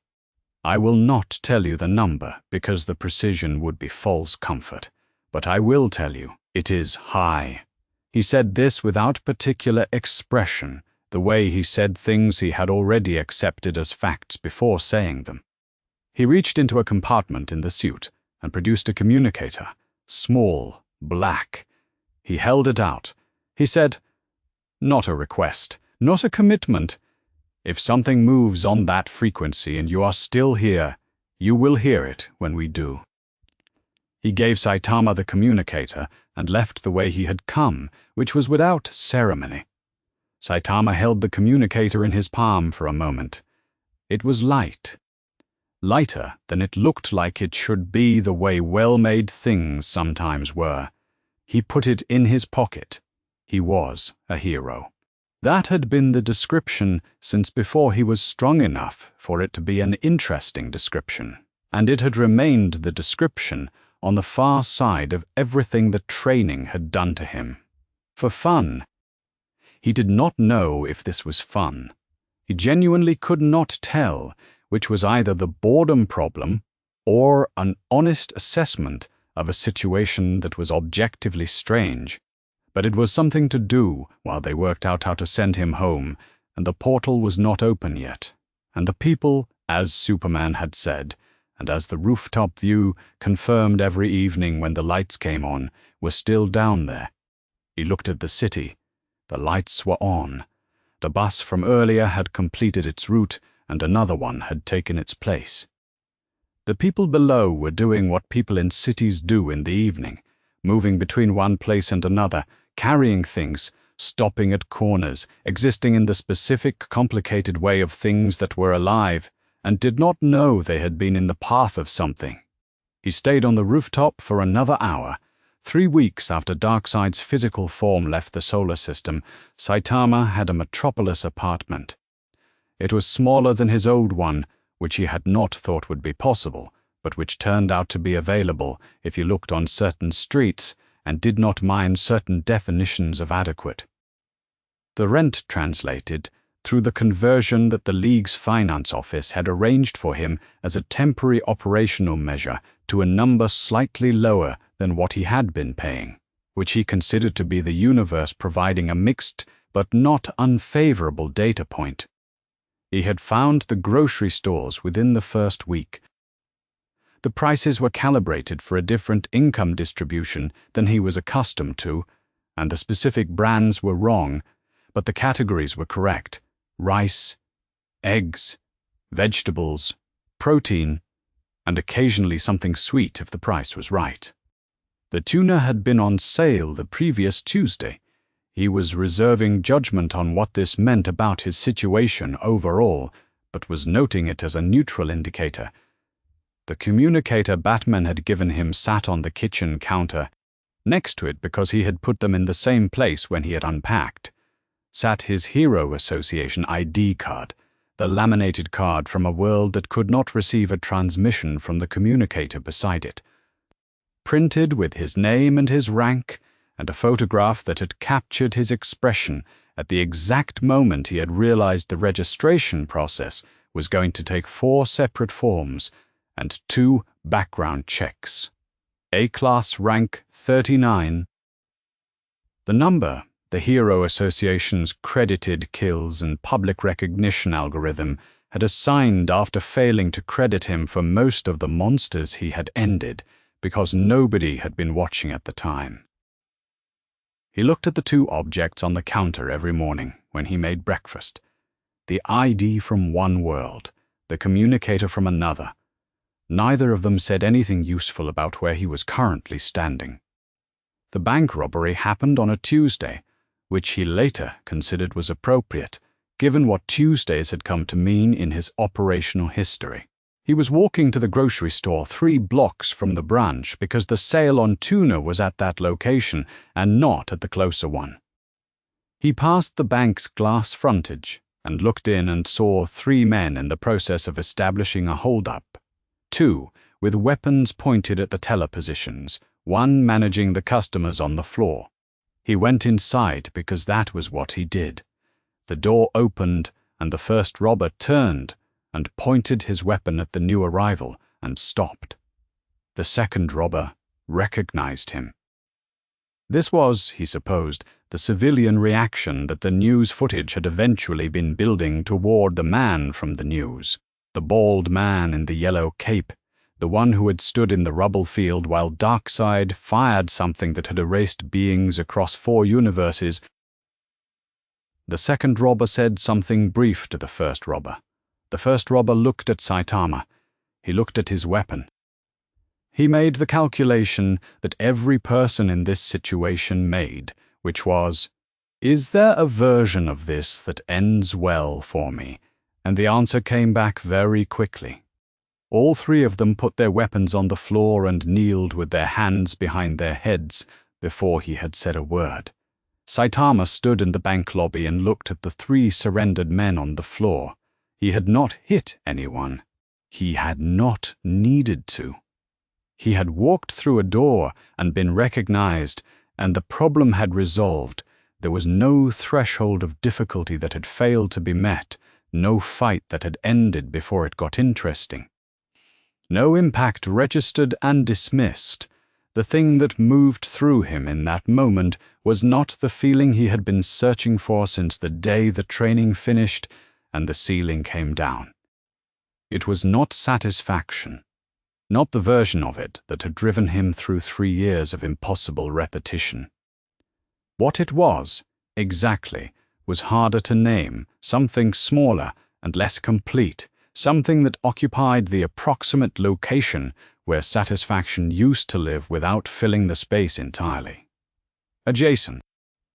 I will not tell you the number because the precision would be false comfort, but I will tell you it is high." He said this without particular expression, the way he said things he had already accepted as facts before saying them. He reached into a compartment in the suit and produced a communicator, small, black. He held it out. He said, "Not a request, not a commitment. If something moves on that frequency and you are still here, you will hear it when we do." He gave Saitama the communicator and left the way he had come, which was without ceremony. Saitama held the communicator in his palm for a moment. It was light. Lighter than it looked like it should be, the way well-made things sometimes were. He put it in his pocket. He was a hero. That had been the description since before he was strong enough for it to be an interesting description, and it had remained the description on the far side of everything that training had done to him. For fun. He did not know if this was fun. He genuinely could not tell, which was either the boredom problem or an honest assessment of a situation that was objectively strange. But it was something to do while they worked out how to send him home, and the portal was not open yet. And the people, as Superman had said, and as the rooftop view confirmed every evening when the lights came on, were still down there. He looked at the city. The lights were on. The bus from earlier had completed its route, and another one had taken its place. The people below were doing what people in cities do in the evening, moving between one place and another, carrying things, stopping at corners, existing in the specific, complicated way of things that were alive, and did not know they had been in the path of something. He stayed on the rooftop for another hour. 3 weeks after Darkseid's physical form left the solar system, Saitama had a metropolis apartment. It was smaller than his old one, which he had not thought would be possible, but which turned out to be available if you looked on certain streets and did not mind certain definitions of adequate. The rent translated through the conversion that the League's finance office had arranged for him as a temporary operational measure to a number slightly lower than what he had been paying, which he considered to be the universe providing a mixed but not unfavorable data point. He had found the grocery stores within the first week. The prices were calibrated for a different income distribution than he was accustomed to, and the specific brands were wrong, but the categories were correct: rice, eggs, vegetables, protein, and occasionally something sweet if the price was right. The tuna had been on sale the previous Tuesday. He was reserving judgment on what this meant about his situation overall, but was noting it as a neutral indicator. The communicator Batman had given him sat on the kitchen counter, next to it because he had put them in the same place when he had unpacked. sat his Hero Association ID card, the laminated card from a world that could not receive a transmission from the communicator beside it. Printed with his name and his rank, and a photograph that had captured his expression at the exact moment he had realized the registration process was going to take 4 separate forms and 2 background checks. A-class rank 39. The number the Hero Association's credited kills and public recognition algorithm had assigned after failing to credit him for most of the monsters he had ended because nobody had been watching at the time. He looked at the 2 objects on the counter every morning when he made breakfast. The ID from one world, the communicator from another. Neither of them said anything useful about where he was currently standing. The bank robbery happened on a Tuesday, which he later considered was appropriate, given what Tuesdays had come to mean in his operational history. He was walking to the grocery store 3 blocks from the branch because the sale on tuna was at that location and not at the closer one. He passed the bank's glass frontage and looked in and saw 3 men in the process of establishing a hold-up. 2 with weapons pointed at the teller positions, 1 managing the customers on the floor. He went inside because that was what he did. The door opened and the first robber turned and pointed his weapon at the new arrival and stopped. The second robber recognized him. This was, he supposed, the civilian reaction that the news footage had eventually been building toward the man from the news. The bald man in the yellow cape, the one who had stood in the rubble field while Darkseid fired something that had erased beings across 4 universes. The second robber said something brief to the first robber. The first robber looked at Saitama. He looked at his weapon. He made the calculation that every person in this situation made, which was, "Is there a version of this that ends well for me?" And the answer came back very quickly. All 3 of them put their weapons on the floor and kneeled with their hands behind their heads before he had said a word. Saitama stood in the bank lobby and looked at the 3 surrendered men on the floor. He had not hit anyone. He had not needed to. He had walked through a door and been recognized, and the problem had resolved. There was no threshold of difficulty that had failed to be met, no fight that had ended before it got interesting. No impact registered and dismissed. The thing that moved through him in that moment was not the feeling he had been searching for since the day the training finished and the ceiling came down. It was not satisfaction, not the version of it that had driven him through 3 years of impossible repetition. What it was, exactly, was harder to name, something smaller and less complete, something that occupied the approximate location where satisfaction used to live without filling the space entirely. Adjacent,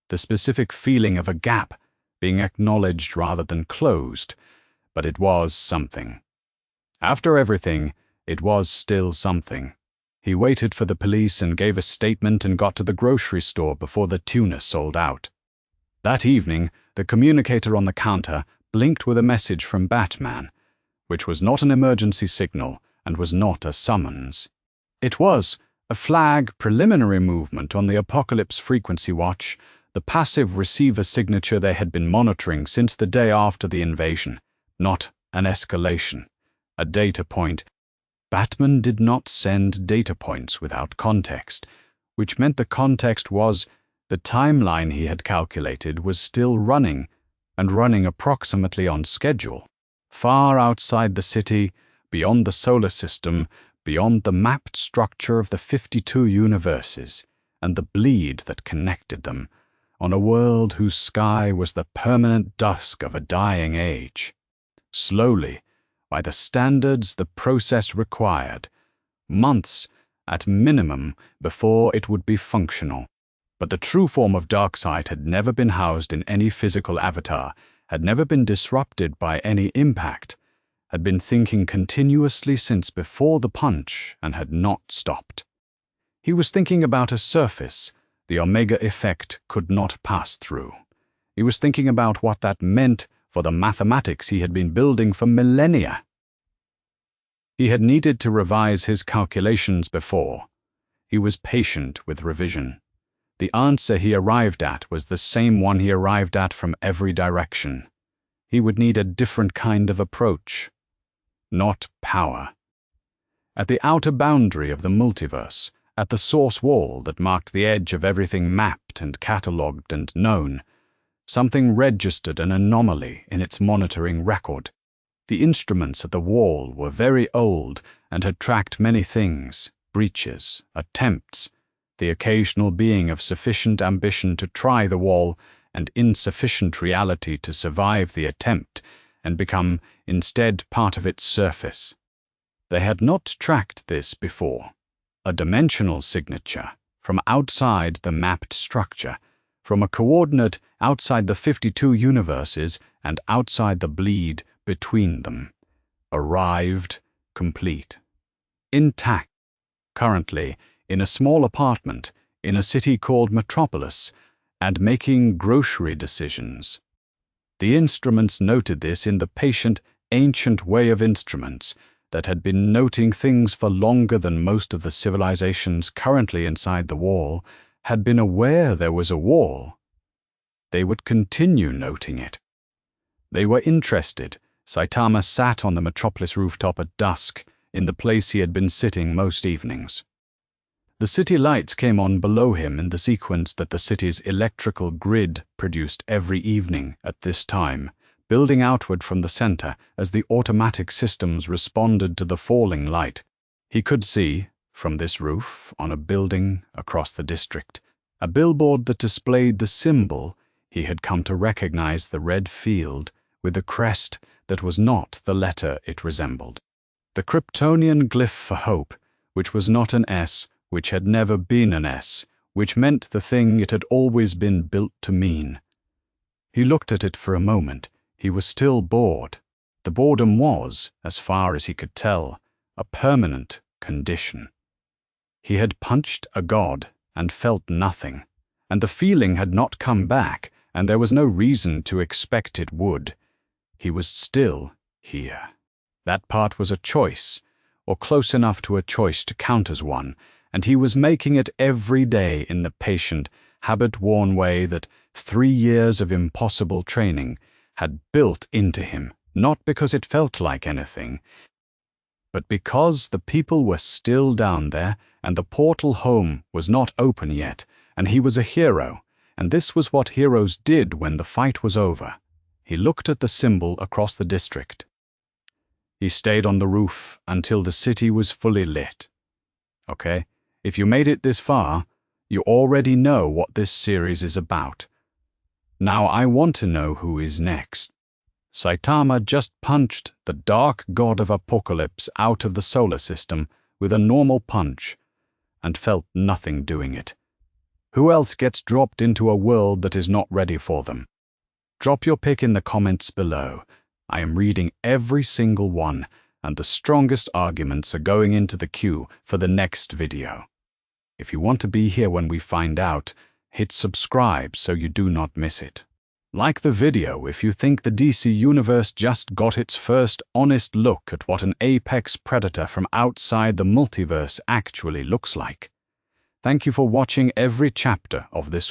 the specific feeling of a gap being acknowledged rather than closed, but it was something. After everything, it was still something. He waited for the police and gave a statement and got to the grocery store before the tuna sold out. That evening, the communicator on the counter blinked with a message from Batman, which was not an emergency signal and was not a summons. It was a flag preliminary movement on the Apocalypse frequency watch, the passive receiver signature they had been monitoring since the day after the invasion, not an escalation, a data point. Batman did not send data points without context, which meant the context was the timeline he had calculated was still running, and running approximately on schedule. Far outside the city, beyond the solar system, beyond the mapped structure of the 52 universes, and the bleed that connected them, on a world whose sky was the permanent dusk of a dying age. Slowly, by the standards the process required, months at minimum before it would be functional. But the true form of Darkseid had never been housed in any physical avatar, had never been disrupted by any impact, had been thinking continuously since before the punch and had not stopped. He was thinking about a surface the Omega effect could not pass through. He was thinking about what that meant for the mathematics he had been building for millennia. He had needed to revise his calculations before. He was patient with revision. The answer he arrived at was the same one he arrived at from every direction. He would need a different kind of approach. Not power. At the outer boundary of the multiverse, at the source wall that marked the edge of everything mapped and catalogued and known, something registered an anomaly in its monitoring record. The instruments at the wall were very old and had tracked many things, breaches, attempts, the occasional being of sufficient ambition to try the wall and insufficient reality to survive the attempt and become instead part of its surface. They had not tracked this before. A dimensional signature from outside the mapped structure, from a coordinate outside the 52 universes and outside the bleed between them, arrived complete, intact, currently in a small apartment in a city called Metropolis and making grocery decisions. The instruments noted this in the patient, ancient way of instruments that had been noting things for longer than most of the civilizations currently inside the wall had been aware there was a wall. They would continue noting it. They were interested. Saitama sat on the Metropolis rooftop at dusk, in the place he had been sitting most evenings. The city lights came on below him in the sequence that the city's electrical grid produced every evening at this time, building outward from the center as the automatic systems responded to the falling light. He could see, from this roof on a building across the district, a billboard that displayed the symbol he had come to recognize, the red field with a crest that was not the letter it resembled. The Kryptonian glyph for hope, which was not an S, which had never been an S, which meant the thing it had always been built to mean. He looked at it for a moment. He was still bored. The boredom was, as far as he could tell, a permanent condition. He had punched a god and felt nothing, and the feeling had not come back, and there was no reason to expect it would. He was still here. That part was a choice, or close enough to a choice to count as one, and he was making it every day in the patient, habit-worn way that 3 years of impossible training had built into him, not because it felt like anything, but because the people were still down there and the portal home was not open yet, and he was a hero, and this was what heroes did when the fight was over. He looked at the symbol across the district. He stayed on the roof until the city was fully lit. Okay, if you made it this far, you already know what this series is about. Now I want to know who is next. Saitama just punched the dark god of apocalypse out of the solar system with a normal punch, and felt nothing doing it. Who else gets dropped into a world that is not ready for them? Drop your pick in the comments below. I am reading every single one, and the strongest arguments are going into the queue for the next video. If you want to be here when we find out, hit subscribe so you do not miss it. Like the video if you think the DC Universe just got its first honest look at what an apex predator from outside the multiverse actually looks like. Thank you for watching every chapter of this